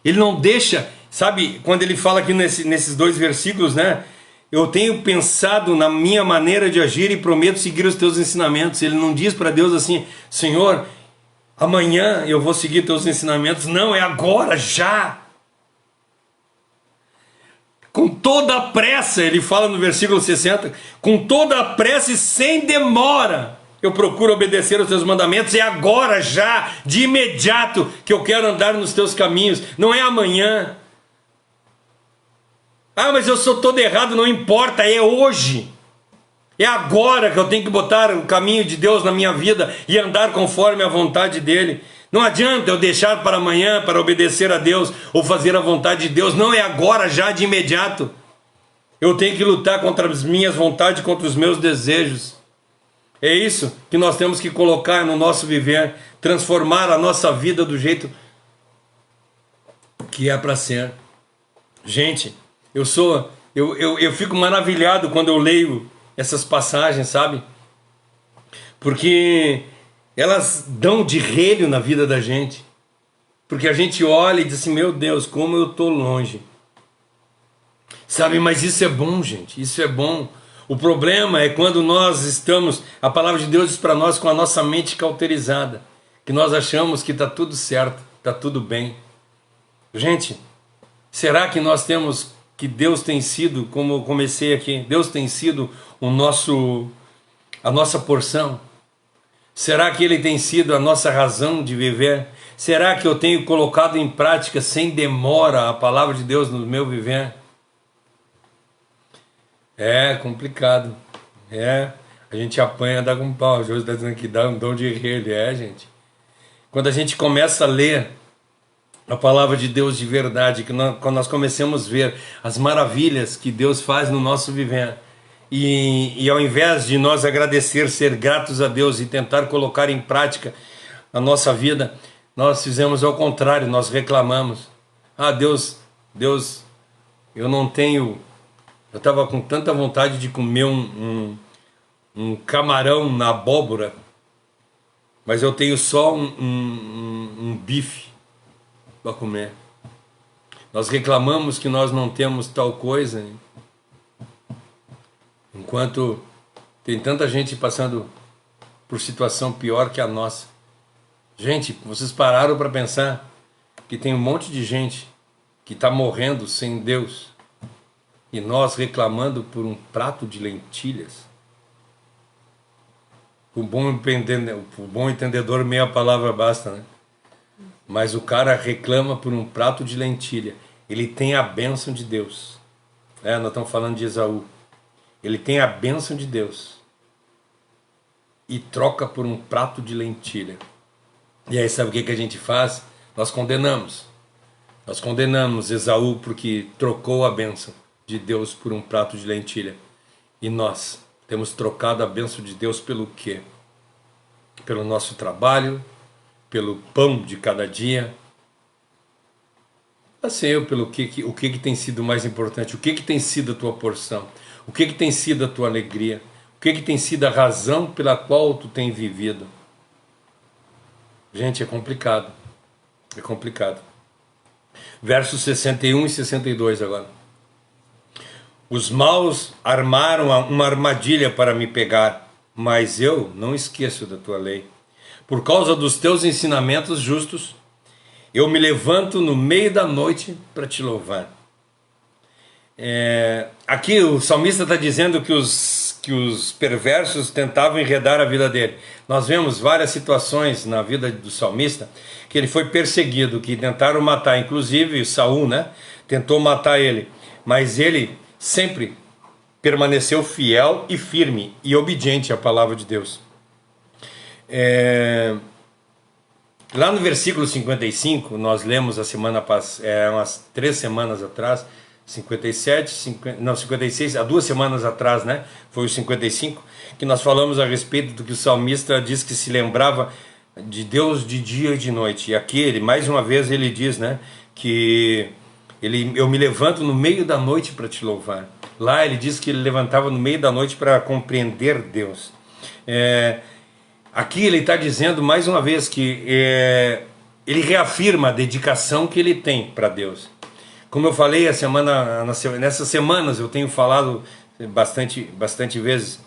Ele não deixa, sabe, quando ele fala aqui nesses 2 versículos, né? Eu tenho pensado na minha maneira de agir e prometo seguir os teus ensinamentos. Ele não diz para Deus assim, Senhor, amanhã eu vou seguir teus ensinamentos. Não, é agora, já. Com toda a pressa, ele fala no versículo 60, com toda a pressa e sem demora, eu procuro obedecer os teus mandamentos. É agora, já, de imediato, que eu quero andar nos teus caminhos. Não é amanhã. Ah, mas eu sou todo errado, não importa, é hoje. É agora que eu tenho que botar o caminho de Deus na minha vida e andar conforme a vontade dele. Não adianta eu deixar para amanhã para obedecer a Deus ou fazer a vontade de Deus. Não, é agora, já, de imediato. Eu tenho que lutar contra as minhas vontades, contra os meus desejos. É isso que nós temos que colocar no nosso viver, transformar a nossa vida do jeito que é para ser. Gente, eu fico maravilhado quando eu leio essas passagens, sabe? Porque elas dão de relho na vida da gente. Porque a gente olha e diz assim, meu Deus, como eu estou longe. Sabe, mas isso é bom, gente, isso é bom. O problema é quando nós estamos, a palavra de Deus diz para nós, com a nossa mente cauterizada, que nós achamos que está tudo certo, está tudo bem. Gente, será que nós temos, que Deus tem sido, como eu comecei aqui, Deus tem sido a nossa porção? Será que Ele tem sido a nossa razão de viver? Será que eu tenho colocado em prática sem demora a palavra de Deus no meu viver? É complicado. A gente apanha, dá com pau. O José está dizendo que dá um dom de relho. Gente. Quando a gente começa a ler a palavra de Deus de verdade, quando nós começamos a ver as maravilhas que Deus faz no nosso viver, e ao invés de nós agradecer, ser gratos a Deus e tentar colocar em prática a nossa vida, nós fizemos ao contrário, nós reclamamos. Ah, Deus, eu não tenho... Eu estava com tanta vontade de comer um camarão na abóbora, mas eu tenho só um bife para comer. Nós reclamamos que nós não temos tal coisa, enquanto tem tanta gente passando por situação pior que a nossa. Gente, vocês pararam para pensar que tem um monte de gente que está morrendo sem Deus e nós reclamando por um prato de lentilhas? O bom entendedor meia palavra basta, né? Mas o cara reclama por um prato de lentilha. Ele tem a bênção de Deus. Nós estamos falando de Esaú. Ele tem a bênção de Deus e troca por um prato de lentilha. E aí sabe o que a gente faz? Nós condenamos. Nós condenamos Esaú porque trocou a bênção de Deus por um prato de lentilha. E nós temos trocado a bênção de Deus pelo quê? Pelo nosso trabalho, pelo pão de cada dia. Não sei eu pelo o que tem sido mais importante, o que tem sido a tua porção, o que tem sido a tua alegria, o que tem sido a razão pela qual tu tem vivido. Gente, é complicado. É complicado. Versos 61 e 62 agora. Os maus armaram uma armadilha para me pegar, mas eu não esqueço da tua lei. Por causa dos teus ensinamentos justos, eu me levanto no meio da noite para te louvar. Aqui o salmista está dizendo que os perversos tentavam enredar a vida dele. Nós vemos várias situações na vida do salmista que ele foi perseguido, que tentaram matar, inclusive Saul, né? Tentou matar ele, mas ele sempre permaneceu fiel e firme e obediente à palavra de Deus. Lá no versículo 55, nós lemos a semana passada, umas 3 semanas atrás, 56, há 2 semanas atrás, né? Foi o 55, que nós falamos a respeito do que o salmista diz que se lembrava de Deus de dia e de noite. E aqui, ele, mais uma vez, ele diz, né, que eu me levanto no meio da noite para te louvar. Lá ele diz que ele levantava no meio da noite para compreender Deus. Aqui ele está dizendo mais uma vez que ele reafirma a dedicação que ele tem para Deus. Como eu falei nessas semanas, eu tenho falado bastante vezes.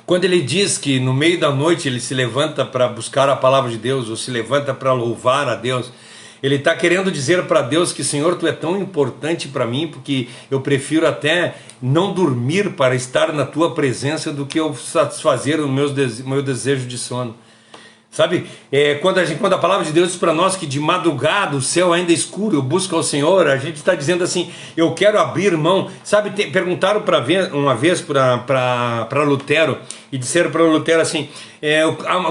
Quando ele diz que no meio da noite ele se levanta para buscar a palavra de Deus, ou se levanta para louvar a Deus, ele está querendo dizer para Deus que, Senhor, tu é tão importante para mim, porque eu prefiro até não dormir para estar na tua presença do que eu satisfazer o meu desejo de sono. Sabe, quando a palavra de Deus diz para nós que de madrugada o céu ainda é escuro, eu busco ao Senhor, a gente está dizendo assim, eu quero abrir mão. Sabe, perguntaram uma vez para Lutero, e disseram para Lutero assim,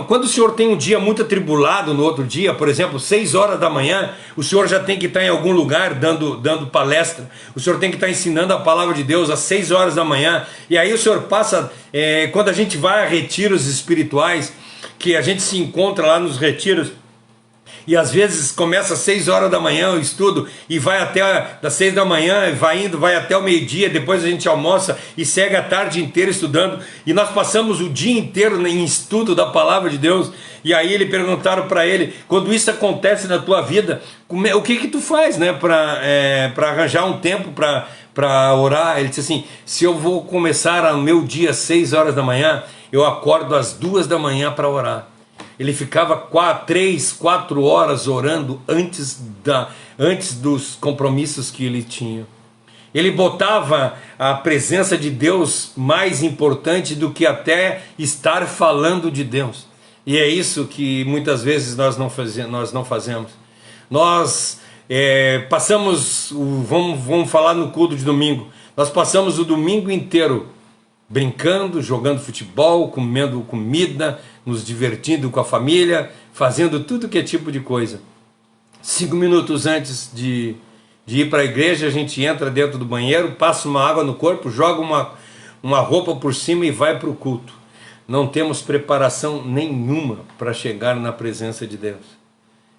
quando o senhor tem um dia muito atribulado no outro dia, por exemplo, 6 horas da manhã, o senhor já tem que estar em algum lugar dando palestra, o senhor tem que estar ensinando a palavra de Deus às 6 horas da manhã, e aí o senhor passa, quando a gente vai a retiros espirituais, que a gente se encontra lá nos retiros, e às vezes começa às 6 horas da manhã o estudo, e vai até das 6 da manhã, vai até o meio-dia, depois a gente almoça e segue a tarde inteira estudando, e nós passamos o dia inteiro em estudo da palavra de Deus. E aí ele perguntaram para ele, quando isso acontece na tua vida, o que tu faz, né, para arranjar um tempo para orar? Ele disse assim, se eu vou começar o meu dia às 6 horas da manhã, eu acordo às 2 da manhã para orar. Ele ficava 3, 4 horas orando antes dos compromissos que ele tinha. Ele botava a presença de Deus mais importante do que até estar falando de Deus. E é isso que muitas vezes nós não fazemos. Nós passamos, vamos falar no culto de domingo, nós passamos o domingo inteiro brincando, jogando futebol, comendo comida, nos divertindo com a família, fazendo tudo que é tipo de coisa. 5 minutos antes de ir para a igreja, a gente entra dentro do banheiro, passa uma água no corpo, joga uma roupa por cima e vai para o culto. Não temos preparação nenhuma para chegar na presença de Deus.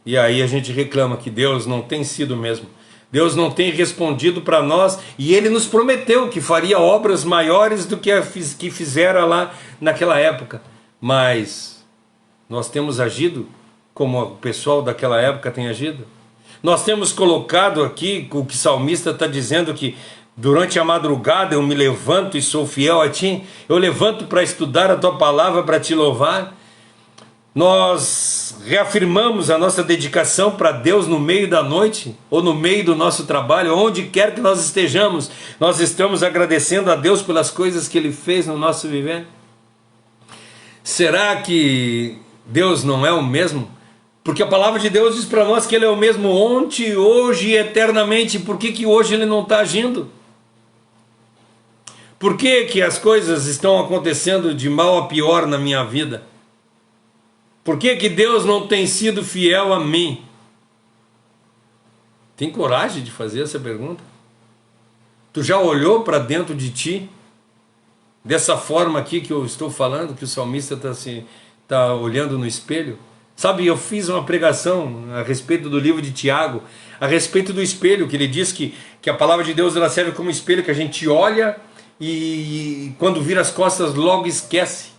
E aí a gente reclama que Deus não tem sido mesmo. Deus não tem respondido para nós, e Ele nos prometeu que faria obras maiores do que fizera lá naquela época. Mas nós temos agido como o pessoal daquela época tem agido? Nós temos colocado aqui o que o salmista está dizendo, que durante a madrugada eu me levanto e sou fiel a Ti, eu levanto para estudar a Tua palavra, para Te louvar. Nós reafirmamos a nossa dedicação para Deus no meio da noite, ou no meio do nosso trabalho, onde quer que nós estejamos, nós estamos agradecendo a Deus pelas coisas que Ele fez no nosso viver? Será que Deus não é o mesmo? Porque a palavra de Deus diz para nós que Ele é o mesmo ontem, hoje e eternamente. Por que hoje Ele não está agindo? Por que as coisas estão acontecendo de mal a pior na minha vida? Por que Deus não tem sido fiel a mim? Tem coragem de fazer essa pergunta? Tu já olhou para dentro de ti? Dessa forma aqui que eu estou falando, que o salmista está olhando no espelho? Sabe, eu fiz uma pregação a respeito do livro de Tiago, a respeito do espelho, que ele diz que a palavra de Deus ela serve como espelho, que a gente olha e quando vira as costas logo esquece.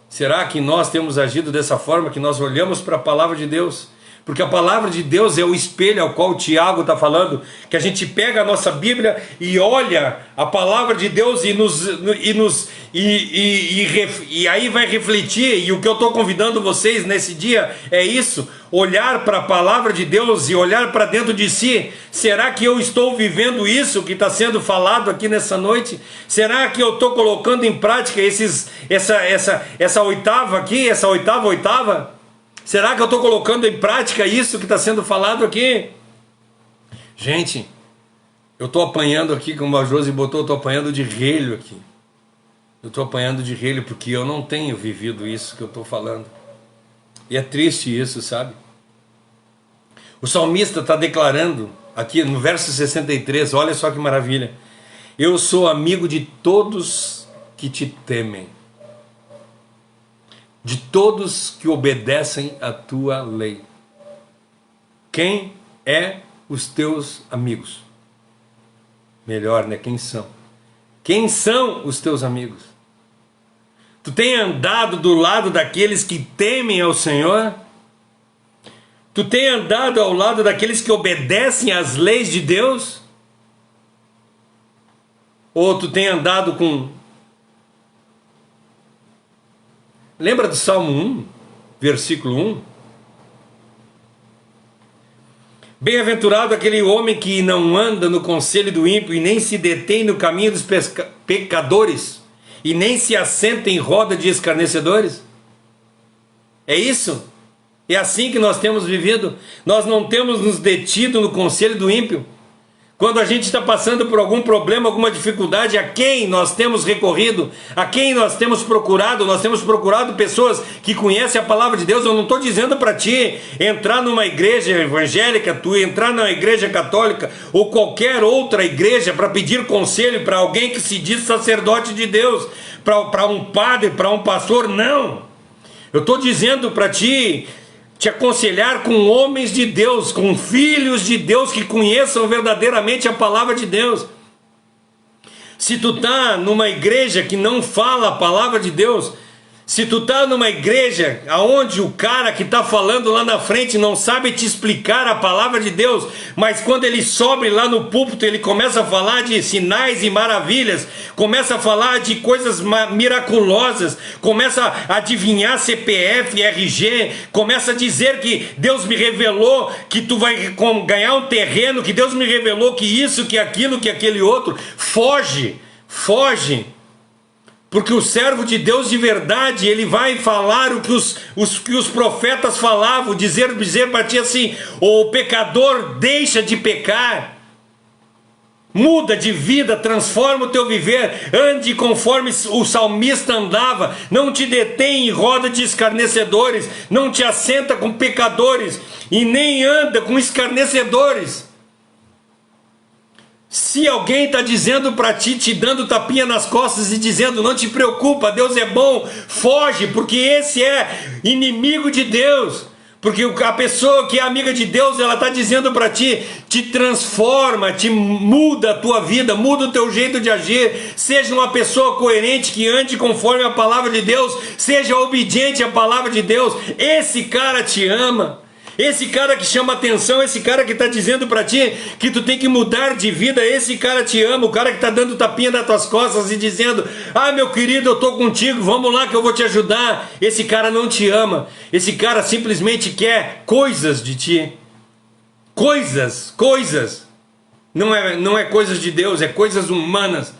Será que nós temos agido dessa forma, que nós olhamos para a palavra de Deus? Porque a palavra de Deus é o espelho ao qual o Tiago está falando, que a gente pega a nossa Bíblia e olha a palavra de Deus e aí vai refletir. E o que eu estou convidando vocês nesse dia é isso: olhar para a palavra de Deus e olhar para dentro de si. Será que eu estou vivendo isso que está sendo falado aqui nessa noite? Será que eu estou colocando em prática essa oitava aqui, essa oitava? Será que eu estou colocando em prática isso que está sendo falado aqui? Gente, eu estou apanhando aqui, como a Josi botou, eu estou apanhando de relho aqui. Eu estou apanhando de relho porque eu não tenho vivido isso que eu estou falando. E é triste isso, sabe? O salmista está declarando aqui no verso 63, olha só que maravilha: eu sou amigo de todos que te temem, de todos que obedecem a tua lei. Quem é os teus amigos? Melhor, né? Quem são? Quem são os teus amigos? Tu tem andado do lado daqueles que temem ao Senhor? Tu tem andado ao lado daqueles que obedecem às leis de Deus? Ou tu tem andado com... Lembra do Salmo 1, versículo 1? Bem-aventurado aquele homem que não anda no conselho do ímpio, e nem se detém no caminho dos pecadores, e nem se assenta em roda de escarnecedores. É isso? É assim que nós temos vivido? Nós não temos nos detido no conselho do ímpio? Quando a gente está passando por algum problema, alguma dificuldade, a quem nós temos recorrido? A quem nós temos procurado? Nós temos procurado pessoas que conhecem a palavra de Deus. Eu não estou dizendo para ti entrar numa igreja evangélica, tu entrar numa igreja católica ou qualquer outra igreja para pedir conselho para alguém que se diz sacerdote de Deus, para um padre, para um pastor. Não! Eu estou dizendo para ti te aconselhar com homens de Deus, com filhos de Deus que conheçam verdadeiramente a palavra de Deus. Se tu está numa igreja que não fala a palavra de Deus, se tu está numa igreja onde o cara que está falando lá na frente não sabe te explicar a palavra de Deus, mas quando ele sobe lá no púlpito, ele começa a falar de sinais e maravilhas, começa a falar de coisas miraculosas, começa a adivinhar CPF, RG, começa a dizer que Deus me revelou que tu vai ganhar um terreno, que Deus me revelou que isso, que aquilo, que aquele outro. Foge, foge. Porque o servo de Deus de verdade, ele vai falar o que os profetas falavam, dizer para ti assim: o pecador deixa de pecar, muda de vida, transforma o teu viver, ande conforme o salmista andava, não te detém em roda de escarnecedores, não te assenta com pecadores e nem anda com escarnecedores. Se alguém está dizendo para ti, te dando tapinha nas costas e dizendo não te preocupa, Deus é bom, foge, porque esse é inimigo de Deus. Porque a pessoa que é amiga de Deus, ela está dizendo para ti, te transforma, te muda a tua vida, muda o teu jeito de agir, seja uma pessoa coerente, que ande conforme a palavra de Deus, seja obediente à palavra de Deus. Esse cara te ama. Esse cara que chama atenção, esse cara que está dizendo para ti que tu tem que mudar de vida, esse cara te ama, o cara que está dando tapinha nas tuas costas e dizendo: ah, meu querido, eu estou contigo, vamos lá que eu vou te ajudar. Esse cara não te ama, esse cara simplesmente quer coisas de ti. Coisas. Não é coisas de Deus, é coisas humanas.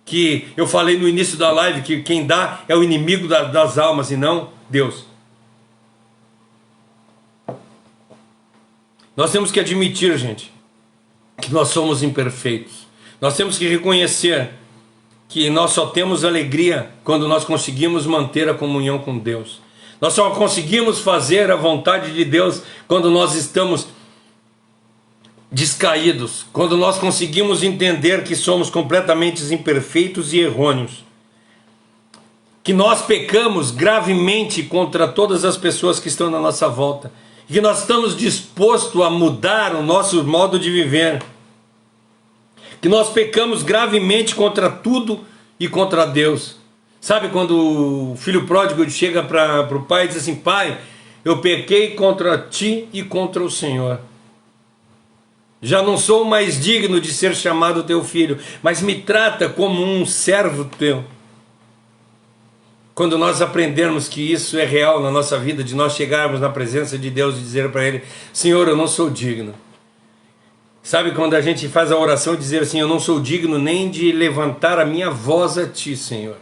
Que eu falei no início da live, que quem dá é o inimigo das almas e não Deus. Nós temos que admitir, gente, que nós somos imperfeitos. Nós temos que reconhecer que nós só temos alegria quando nós conseguimos manter a comunhão com Deus. Nós só conseguimos fazer a vontade de Deus quando nós estamos descaídos, quando nós conseguimos entender que somos completamente imperfeitos e errôneos, que nós pecamos gravemente contra todas as pessoas que estão na nossa volta, e que nós estamos dispostos a mudar o nosso modo de viver, que nós pecamos gravemente contra tudo e contra Deus. Sabe quando o filho pródigo chega para o pai e diz assim: pai, eu pequei contra ti e contra o Senhor. Já não sou mais digno de ser chamado teu filho, mas me trata como um servo teu. Quando nós aprendermos que isso é real na nossa vida, de nós chegarmos na presença de Deus e dizer para Ele: Senhor, eu não sou digno. Sabe quando a gente faz a oração e dizer assim: eu não sou digno nem de levantar a minha voz a Ti, Senhor.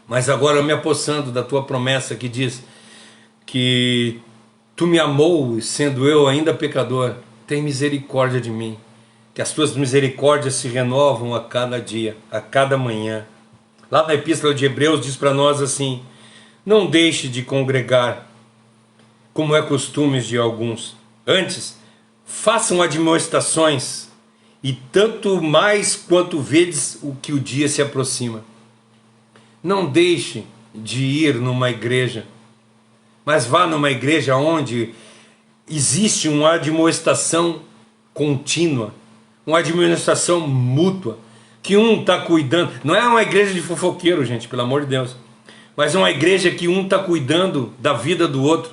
Mas agora eu me apossando da Tua promessa que diz que Tu me amou, sendo eu ainda pecador. Tem misericórdia de mim, que as Tuas misericórdias se renovam a cada dia, a cada manhã. Lá na Epístola de Hebreus diz para nós assim: não deixe de congregar, como é costume de alguns. Antes, façam admoestações, e tanto mais quanto vedes o que o dia se aproxima. Não deixe de ir numa igreja, mas vá numa igreja onde existe uma admoestação contínua, uma admoestação mútua, que um está cuidando. Não é uma igreja de fofoqueiro, gente, pelo amor de Deus, mas é uma igreja que um está cuidando da vida do outro,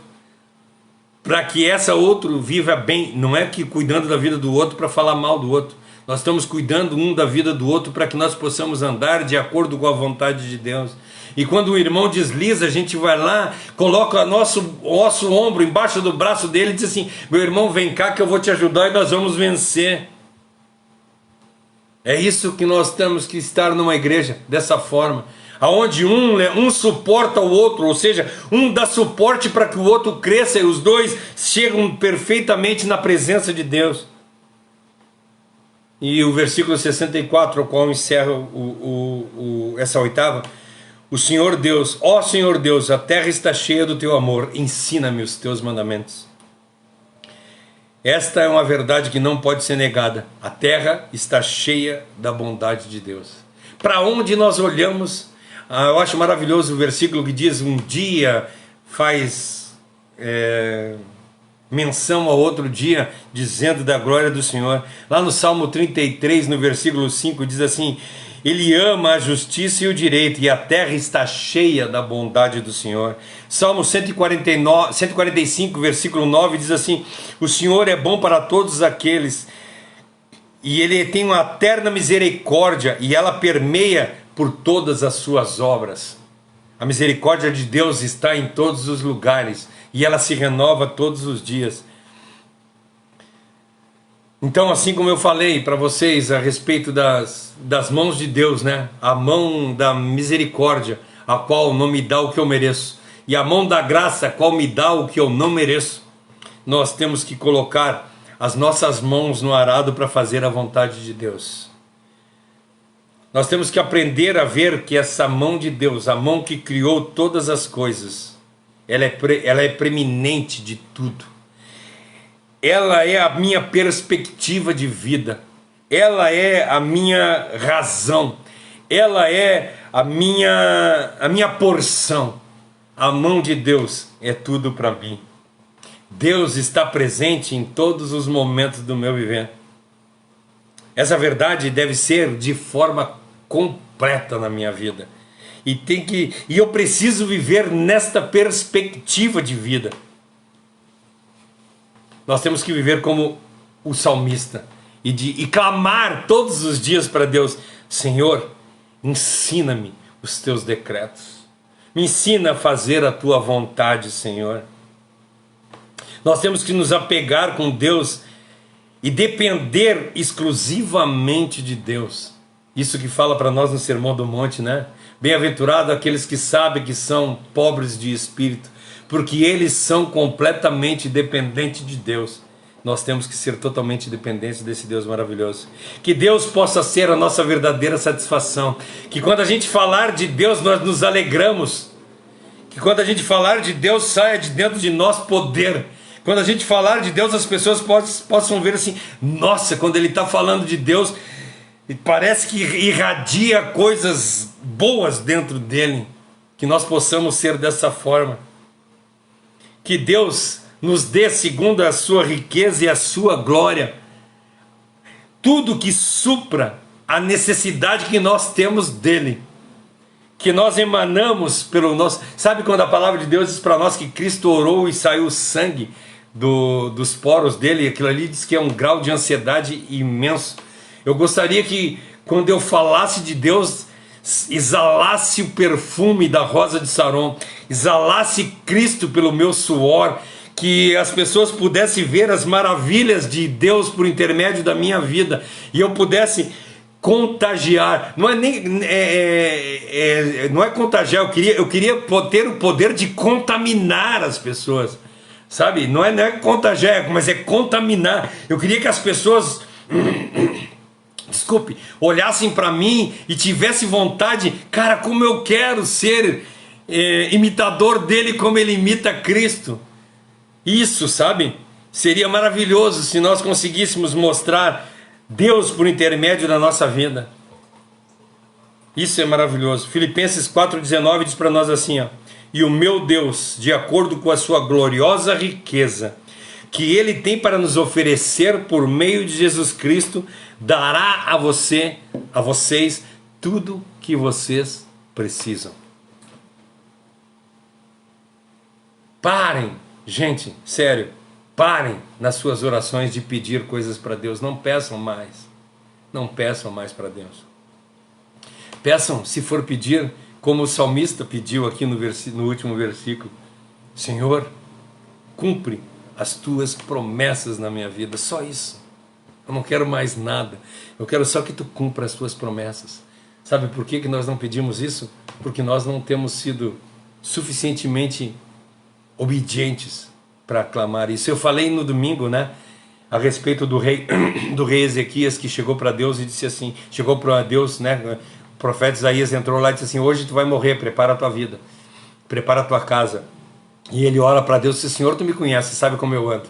para que essa outro viva bem. Não é que cuidando da vida do outro para falar mal do outro. Nós estamos cuidando um da vida do outro para que nós possamos andar de acordo com a vontade de Deus. E quando o irmão desliza, a gente vai lá, coloca nosso ombro embaixo do braço dele e diz assim: meu irmão, vem cá que eu vou te ajudar e nós vamos vencer. É isso que nós temos que estar numa igreja, dessa forma, aonde um suporta o outro, ou seja, um dá suporte para que o outro cresça e os dois chegam perfeitamente na presença de Deus. E o versículo 64, ao qual encerra essa oitava: o Senhor Deus, ó Senhor Deus, a terra está cheia do teu amor, ensina-me os teus mandamentos. Esta é uma verdade que não pode ser negada. A terra está cheia da bondade de Deus. Para onde nós olhamos, eu acho maravilhoso o versículo que diz: um dia faz menção ao outro dia, dizendo da glória do Senhor. Lá no Salmo 33, no versículo 5, diz assim: Ele ama a justiça e o direito, e a terra está cheia da bondade do Senhor. Salmo 145, versículo 9, diz assim: o Senhor é bom para todos aqueles, e Ele tem uma eterna misericórdia, e ela permeia por todas as suas obras. A misericórdia de Deus está em todos os lugares, e ela se renova todos os dias. Então, assim como eu falei para vocês a respeito das mãos de Deus, né? A mão da misericórdia, a qual não me dá o que eu mereço, e a mão da graça, a qual me dá o que eu não mereço, nós temos que colocar as nossas mãos no arado para fazer a vontade de Deus. Nós temos que aprender a ver que essa mão de Deus, a mão que criou todas as coisas, ela é preeminente de tudo. Ela é a minha perspectiva de vida, ela é a minha razão, ela é a minha porção. A mão de Deus é tudo para mim. Deus está presente em todos os momentos do meu viver. Essa verdade deve ser de forma completa na minha vida. E eu preciso viver nesta perspectiva de vida. Nós temos que viver como o salmista e clamar todos os dias para Deus: Senhor, ensina-me os teus decretos. Me ensina a fazer a tua vontade, Senhor. Nós temos que nos apegar com Deus e depender exclusivamente de Deus. Isso que fala para nós no Sermão do Monte, né? Bem-aventurado aqueles que sabem que são pobres de espírito, porque eles são completamente dependentes de Deus. Nós temos que ser totalmente dependentes desse Deus maravilhoso. Que Deus possa ser a nossa verdadeira satisfação. Que quando a gente falar de Deus, nós nos alegramos. Que quando a gente falar de Deus, saia de dentro de nós poder. Quando a gente falar de Deus, as pessoas possam ver assim: nossa, quando ele está falando de Deus, parece que irradia coisas boas dentro dele. Que nós possamos ser dessa forma. Que Deus nos dê, segundo a sua riqueza e a sua glória, tudo que supra a necessidade que nós temos dele. Que nós emanamos pelo nosso... Sabe quando a palavra de Deus diz para nós que Cristo orou e saiu sangue dos poros dele? Aquilo ali diz que é um grau de ansiedade imenso. Eu gostaria que quando eu falasse de Deus, exalasse o perfume da rosa de Saron, exalasse Cristo pelo meu suor, que as pessoas pudessem ver as maravilhas de Deus por intermédio da minha vida, e eu pudesse contagiar. Não é contagiar, eu queria ter o poder de contaminar as pessoas, sabe? Não é contagiar, mas é contaminar. Eu queria que as pessoas olhassem para mim e tivessem vontade, cara, como eu quero ser imitador dele, como ele imita Cristo. Isso, sabe? Seria maravilhoso se nós conseguíssemos mostrar Deus por intermédio da nossa vida. Isso é maravilhoso. Filipenses 4,19 diz para nós assim, ó: e o meu Deus, de acordo com a sua gloriosa riqueza, que ele tem para nos oferecer por meio de Jesus Cristo, dará a vocês tudo que vocês precisam. Parem, gente, sério, parem nas suas orações de pedir coisas para Deus. Não peçam mais. Não peçam mais para Deus. Peçam, se for pedir, como o salmista pediu aqui no último versículo: Senhor, cumpre as tuas promessas na minha vida. Só isso. Eu não quero mais nada. Eu quero só que tu cumpra as tuas promessas. Sabe por que nós não pedimos isso? Porque nós não temos sido suficientemente obedientes para clamar isso. Eu falei no domingo, né, a respeito do rei Ezequias, que chegou para Deus e disse assim, chegou para Deus, né, o profeta Isaías entrou lá e disse assim: hoje tu vai morrer, prepara a tua vida, prepara a tua casa. E ele ora para Deus e diz: Senhor, tu me conheces, sabe como eu ando,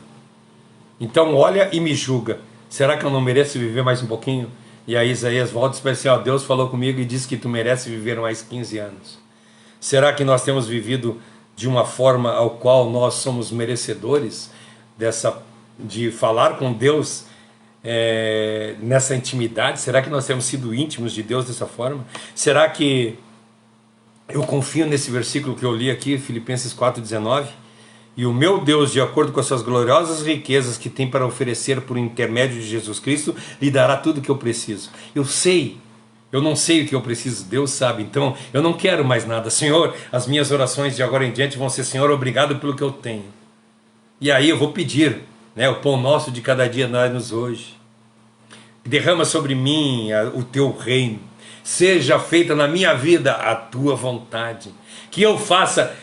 então olha e me julga, será que eu não mereço viver mais um pouquinho? E aí Isaías volta e diz assim: ó, Deus falou comigo e disse que tu mereces viver mais 15 anos. Será que nós temos vivido de uma forma ao qual nós somos merecedores de falar com Deus nessa intimidade? Será que nós temos sido íntimos de Deus dessa forma? Será que eu confio nesse versículo que eu li aqui, Filipenses 4,19? E o meu Deus, de acordo com as suas gloriosas riquezas que tem para oferecer por intermédio de Jesus Cristo, lhe dará tudo o que eu preciso. Eu não sei o que eu preciso, Deus sabe. Então eu não quero mais nada. Senhor, as minhas orações de agora em diante vão ser: Senhor, obrigado pelo que eu tenho. E aí eu vou pedir, né, o pão nosso de cada dia dá-nos hoje. Derrama sobre mim o teu reino. Seja feita na minha vida a tua vontade. Que eu faça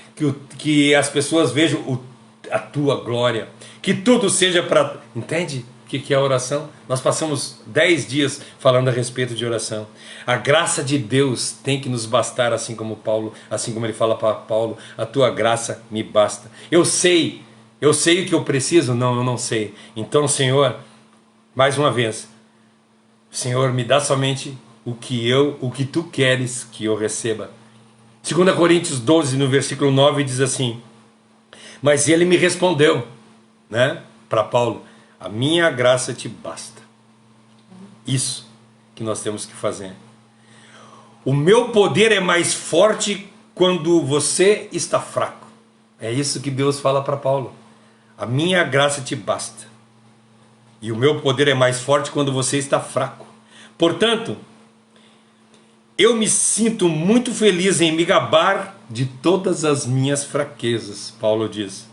que as pessoas vejam a tua glória. Que tudo seja para... Entende o que é a oração? Nós passamos 10 dias falando a respeito de oração. A graça de Deus tem que nos bastar, assim como ele fala para Paulo: a tua graça me basta. Eu sei o que eu preciso? Não, eu não sei. Então, Senhor, mais uma vez, Senhor, me dá somente o que tu queres que eu receba. 2 Coríntios 12, no versículo 9, diz assim: mas ele me respondeu, né, para Paulo: a minha graça te basta. Isso que nós temos que fazer. O meu poder é mais forte quando você está fraco. É isso que Deus fala para Paulo. A minha graça te basta. E o meu poder é mais forte quando você está fraco. Portanto, eu me sinto muito feliz em me gabar de todas as minhas fraquezas, Paulo diz,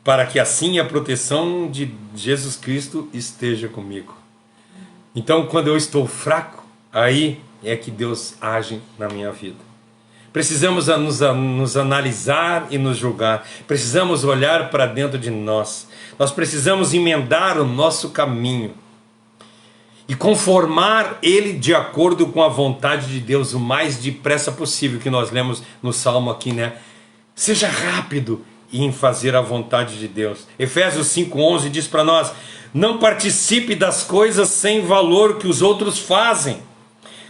para que assim a proteção de Jesus Cristo esteja comigo. Então, quando eu estou fraco, aí é que Deus age na minha vida. Precisamos nos analisar e nos julgar. Precisamos olhar para dentro de nós. Nós precisamos emendar o nosso caminho e conformar ele de acordo com a vontade de Deus o mais depressa possível, que nós lemos no Salmo aqui, né? Seja rápido em fazer a vontade de Deus. Efésios 5:11 diz para nós: não participe das coisas sem valor que os outros fazem,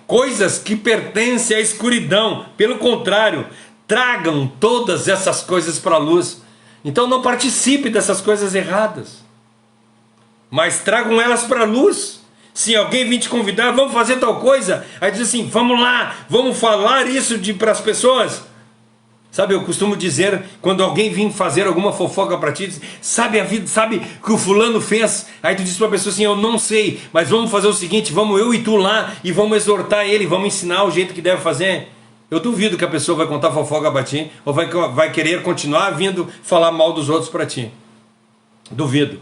coisas que pertencem à escuridão. Pelo contrário, tragam todas essas coisas para a luz. Então não participe dessas coisas erradas, mas tragam elas para a luz. Se alguém vir te convidar, vamos fazer tal coisa, aí diz assim, vamos lá, vamos falar isso para as pessoas. Sabe, eu costumo dizer, quando alguém vir fazer alguma fofoca para ti, sabe a vida, sabe o que o fulano fez? Aí tu diz para a pessoa assim, eu não sei, mas vamos fazer o seguinte, vamos eu e tu lá, e vamos exortar ele, vamos ensinar o jeito que deve fazer. Eu duvido que a pessoa vai contar fofoca para ti, ou vai querer continuar vindo falar mal dos outros para ti. Duvido.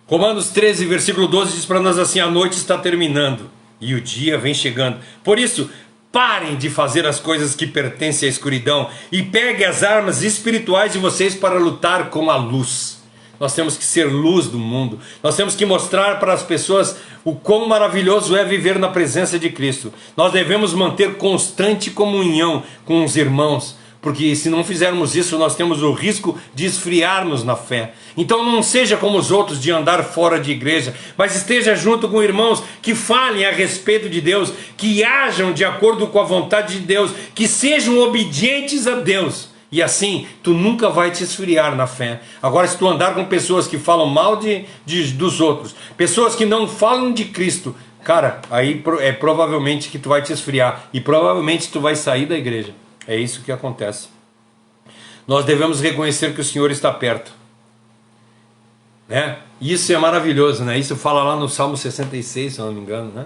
Romanos 13, versículo 12 diz para nós assim, a noite está terminando e o dia vem chegando. Por isso, parem de fazer as coisas que pertencem à escuridão e peguem as armas espirituais de vocês para lutar com a luz. Nós temos que ser luz do mundo. Nós temos que mostrar para as pessoas o quão maravilhoso é viver na presença de Cristo. Nós devemos manter constante comunhão com os irmãos, porque se não fizermos isso, nós temos o risco de esfriarmos na fé. Então não seja como os outros de andar fora de igreja, mas esteja junto com irmãos que falem a respeito de Deus, que hajam de acordo com a vontade de Deus, que sejam obedientes a Deus. E assim, tu nunca vai te esfriar na fé. Agora, se tu andar com pessoas que falam mal dos outros, pessoas que não falam de Cristo, cara, aí é provavelmente que tu vai te esfriar e provavelmente tu vai sair da igreja. É isso que acontece. Nós devemos reconhecer que o Senhor está perto, né? Isso é maravilhoso, né? Isso fala lá no Salmo 66, se eu não me engano, né?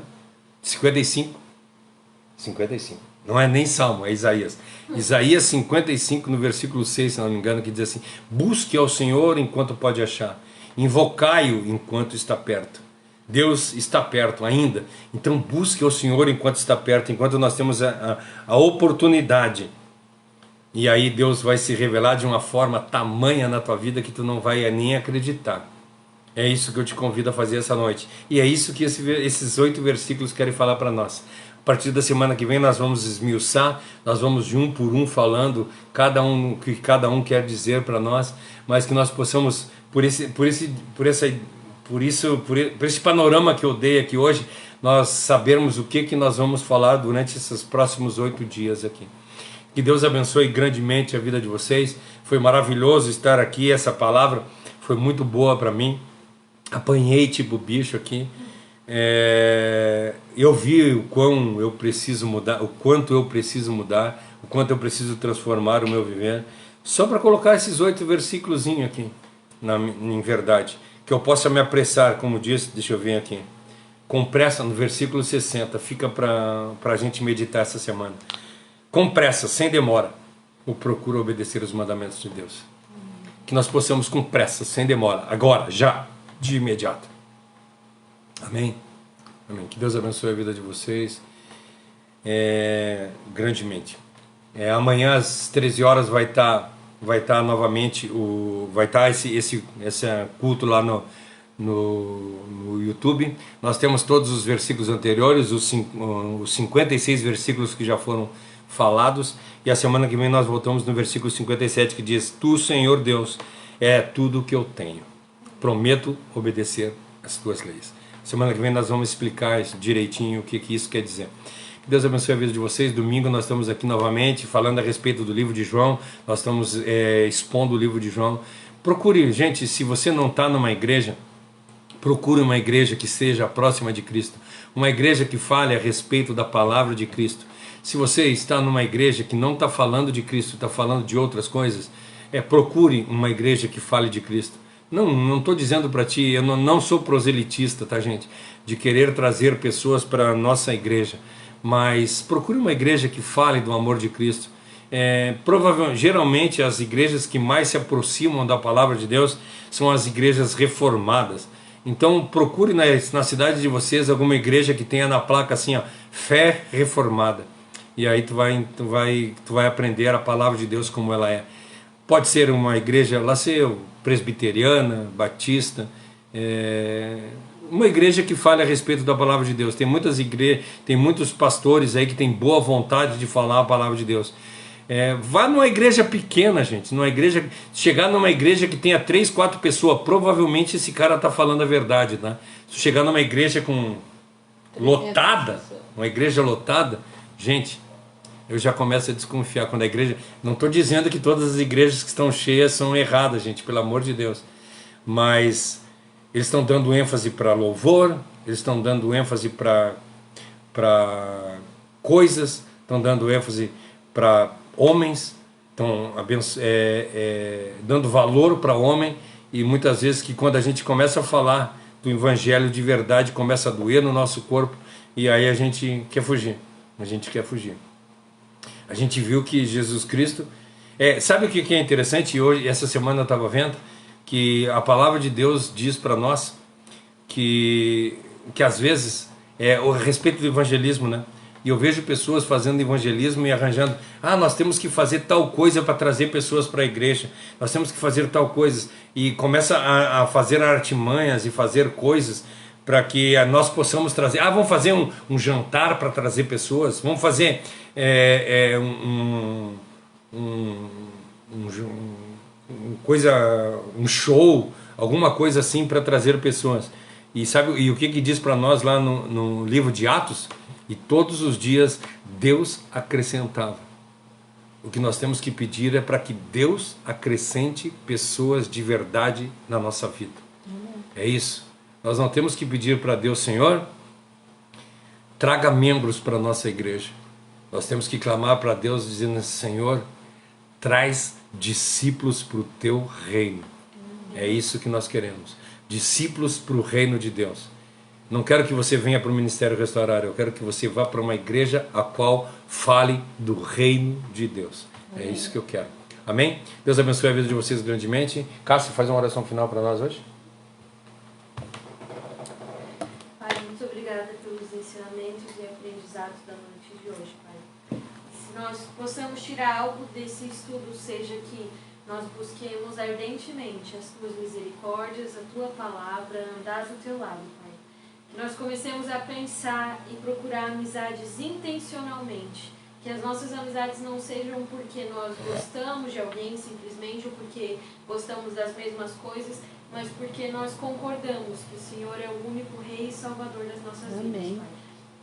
55. Não é nem Salmo, é Isaías. Isaías 55, no versículo 6, se não me engano, que diz assim: busque ao Senhor enquanto pode achar, invocai-o enquanto está perto. Deus está perto ainda, então busque ao Senhor enquanto está perto, enquanto nós temos a oportunidade. E aí Deus vai se revelar de uma forma tamanha na tua vida que tu não vai nem acreditar. É isso que eu te convido a fazer essa noite. E é isso que esses 8 versículos querem falar para nós. A partir da semana que vem nós vamos esmiuçar, nós vamos de um por um falando o que cada um quer dizer para nós, mas que nós possamos, por esse panorama que eu dei aqui hoje, nós sabermos o que nós vamos falar durante esses próximos 8 dias aqui. Que Deus abençoe grandemente a vida de vocês. Foi maravilhoso estar aqui, essa palavra foi muito boa para mim. Apanhei tipo bicho aqui. Eu vi o quanto eu preciso mudar, o quanto eu preciso transformar o meu viver, só para colocar esses 8 versículos aqui, em verdade, que eu possa me apressar, como disse, deixa eu ver aqui, com pressa, no versículo 60, fica para a gente meditar essa semana. Com pressa, sem demora, eu procuro obedecer os mandamentos de Deus. Que nós possamos com pressa, sem demora, agora, já, de imediato. Amém? Amém. Que Deus abençoe a vida de vocês grandemente. Amanhã às 13 horas vai estar novamente esse culto lá no YouTube. Nós temos todos os versículos anteriores, os 56 versículos que já foram falados, e a semana que vem nós voltamos no versículo 57, que diz: Tu, Senhor Deus, é tudo o que eu tenho, prometo obedecer as tuas leis. Semana que vem nós vamos explicar direitinho o que isso quer dizer. Que Deus abençoe a vida de vocês. Domingo nós estamos aqui novamente falando a respeito do livro de João. Nós estamos expondo o livro de João. Procure, gente, se você não está numa igreja, procure uma igreja que seja próxima de Cristo, uma igreja que fale a respeito da palavra de Cristo. Se você está numa igreja que não está falando de Cristo, está falando de outras coisas, procure uma igreja que fale de Cristo. Não estou dizendo para ti, eu não sou proselitista, tá, gente? De querer trazer pessoas para a nossa igreja. Mas procure uma igreja que fale do amor de Cristo. Provavelmente, geralmente, as igrejas que mais se aproximam da palavra de Deus são as igrejas reformadas. Então procure na cidade de vocês alguma igreja que tenha na placa assim, ó, fé reformada. E aí tu vai aprender a palavra de Deus como ela é. Pode ser uma igreja, lá ser presbiteriana, batista, uma igreja que fale a respeito da palavra de Deus. Tem muitas igrejas, tem muitos pastores aí que têm boa vontade de falar a palavra de Deus. Vá numa igreja pequena, gente. Chegar numa igreja que tenha 3, 4 pessoas, provavelmente esse cara está falando a verdade, tá? Se chegar numa igreja lotada, uma igreja lotada, gente, eu já começo a desconfiar quando a igreja... Não estou dizendo que todas as igrejas que estão cheias são erradas, gente, pelo amor de Deus. Mas eles estão dando ênfase para louvor, eles estão dando ênfase para coisas, estão dando ênfase para homens, estão dando valor para homem, e muitas vezes que quando a gente começa a falar do evangelho de verdade, começa a doer no nosso corpo, e aí a gente quer fugir. A gente viu que Jesus Cristo... sabe o que é interessante? Hoje, essa semana eu estava vendo que a palavra de Deus diz para nós que às vezes, a respeito do evangelismo, né? E eu vejo pessoas fazendo evangelismo e arranjando, nós temos que fazer tal coisa para trazer pessoas para a igreja, nós temos que fazer tal coisa, e começa a fazer artimanhas e fazer coisas para que nós possamos trazer, vamos fazer um jantar para trazer pessoas, vamos fazer um show, alguma coisa assim para trazer pessoas. E o que diz para nós lá no livro de Atos? E todos os dias Deus acrescentava. O que nós temos que pedir é para que Deus acrescente pessoas de verdade na nossa vida. É isso. Nós não temos que pedir para Deus, Senhor, traga membros para a nossa igreja. Nós temos que clamar para Deus dizendo, Senhor, traz discípulos para o teu reino. É isso que nós queremos. Discípulos para o reino de Deus. Não quero que você venha para o Ministério Restaurar, eu quero que você vá para uma igreja a qual fale do reino de Deus. É isso que eu quero. Amém? Deus abençoe a vida de vocês grandemente. Cássio, faz uma oração final para nós hoje. Pai, muito obrigada pelos ensinamentos e aprendizados da noite de hoje, Pai. Se nós possamos tirar algo desse estudo, seja que nós busquemos ardentemente as tuas misericórdias, a tua palavra, andar do teu lado, Pai. Que nós comecemos a pensar e procurar amizades intencionalmente. Que as nossas amizades não sejam porque nós gostamos de alguém simplesmente ou porque gostamos das mesmas coisas, mas porque nós concordamos que o Senhor é o único Rei e Salvador das nossas vidas, Pai.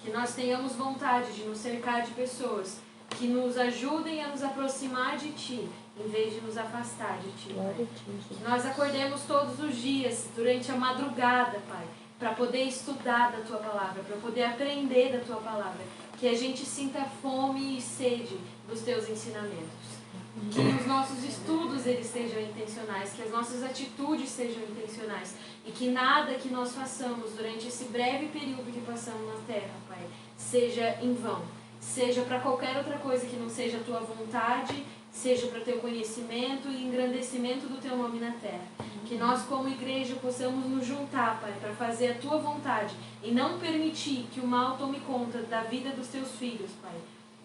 Que nós tenhamos vontade de nos cercar de pessoas que nos ajudem a nos aproximar de Ti, em vez de nos afastar de Ti, Pai. Que nós acordemos todos os dias, durante a madrugada, Pai, para poder estudar da Tua Palavra, para poder aprender da Tua Palavra. Que a gente sinta fome e sede dos Teus ensinamentos. Que os nossos estudos eles sejam intencionais, que as nossas atitudes sejam intencionais. E que nada que nós façamos durante esse breve período que passamos na Terra, Pai, seja em vão. Seja para qualquer outra coisa que não seja a Tua vontade, seja para Teu conhecimento e engrandecimento do Teu nome na terra. Que nós como igreja possamos nos juntar, Pai, para fazer a Tua vontade e não permitir que o mal tome conta da vida dos Teus filhos, Pai.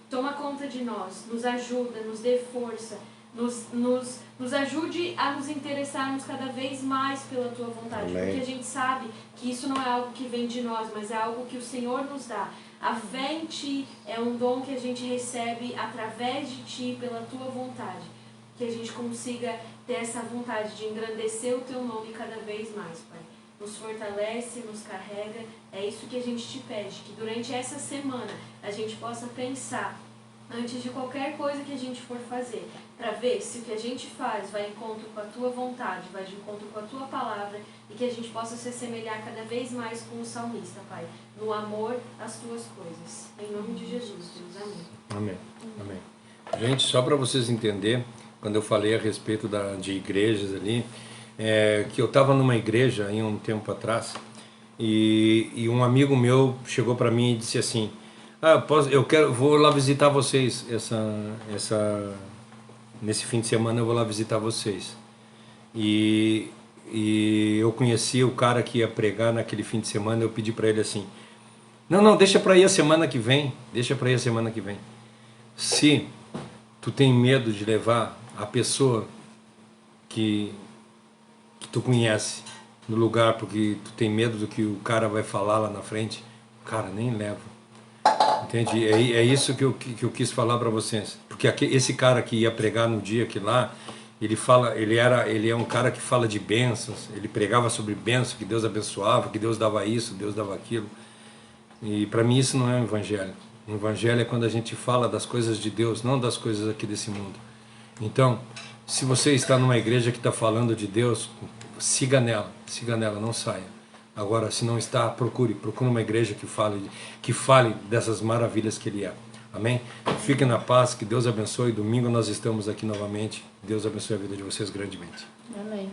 Toma conta de nós, nos ajuda, nos dê força, nos ajude a nos interessarmos cada vez mais pela Tua vontade. Amém. Porque a gente sabe que isso não é algo que vem de nós, mas é algo que o Senhor nos dá. A fé em Ti é um dom que a gente recebe através de Ti, pela Tua vontade. Que a gente consiga ter essa vontade de engrandecer o Teu nome cada vez mais, Pai. Nos fortalece, nos carrega. É isso que a gente te pede, que durante essa semana a gente possa pensar, antes de qualquer coisa que a gente for fazer, para ver se o que a gente faz vai de encontro com a Tua vontade, vai de encontro com a Tua palavra, e que a gente possa se assemelhar cada vez mais com o salmista, Pai, no amor às Tuas coisas. Em nome de Jesus, Deus. Amém. Amém. Amém. Gente, só para vocês entenderem, quando eu falei a respeito de igrejas ali, que eu estava numa igreja aí um tempo atrás e um amigo meu chegou para mim e disse assim: vou lá visitar vocês nesse fim de semana, eu vou lá visitar vocês. E eu conheci o cara que ia pregar naquele fim de semana. Eu pedi para ele assim: não, deixa para ir a semana que vem, se tu tem medo de levar a pessoa que tu conhece no lugar porque tu tem medo do que o cara vai falar lá na frente, cara, nem leva. Entende? É isso que eu quis falar para vocês. Porque esse cara que ia pregar no dia que lá, ele é um cara que fala de bênçãos, ele pregava sobre bênçãos, que Deus abençoava, que Deus dava isso, Deus dava aquilo. E para mim isso não é um evangelho. O evangelho é quando a gente fala das coisas de Deus, não das coisas aqui desse mundo. Então, se você está numa igreja que está falando de Deus, siga nela, não saia. Agora, se não está, procure uma igreja que fale dessas maravilhas que Ele é. Amém? Fiquem na paz, que Deus abençoe. Domingo nós estamos aqui novamente. Deus abençoe a vida de vocês grandemente. Amém.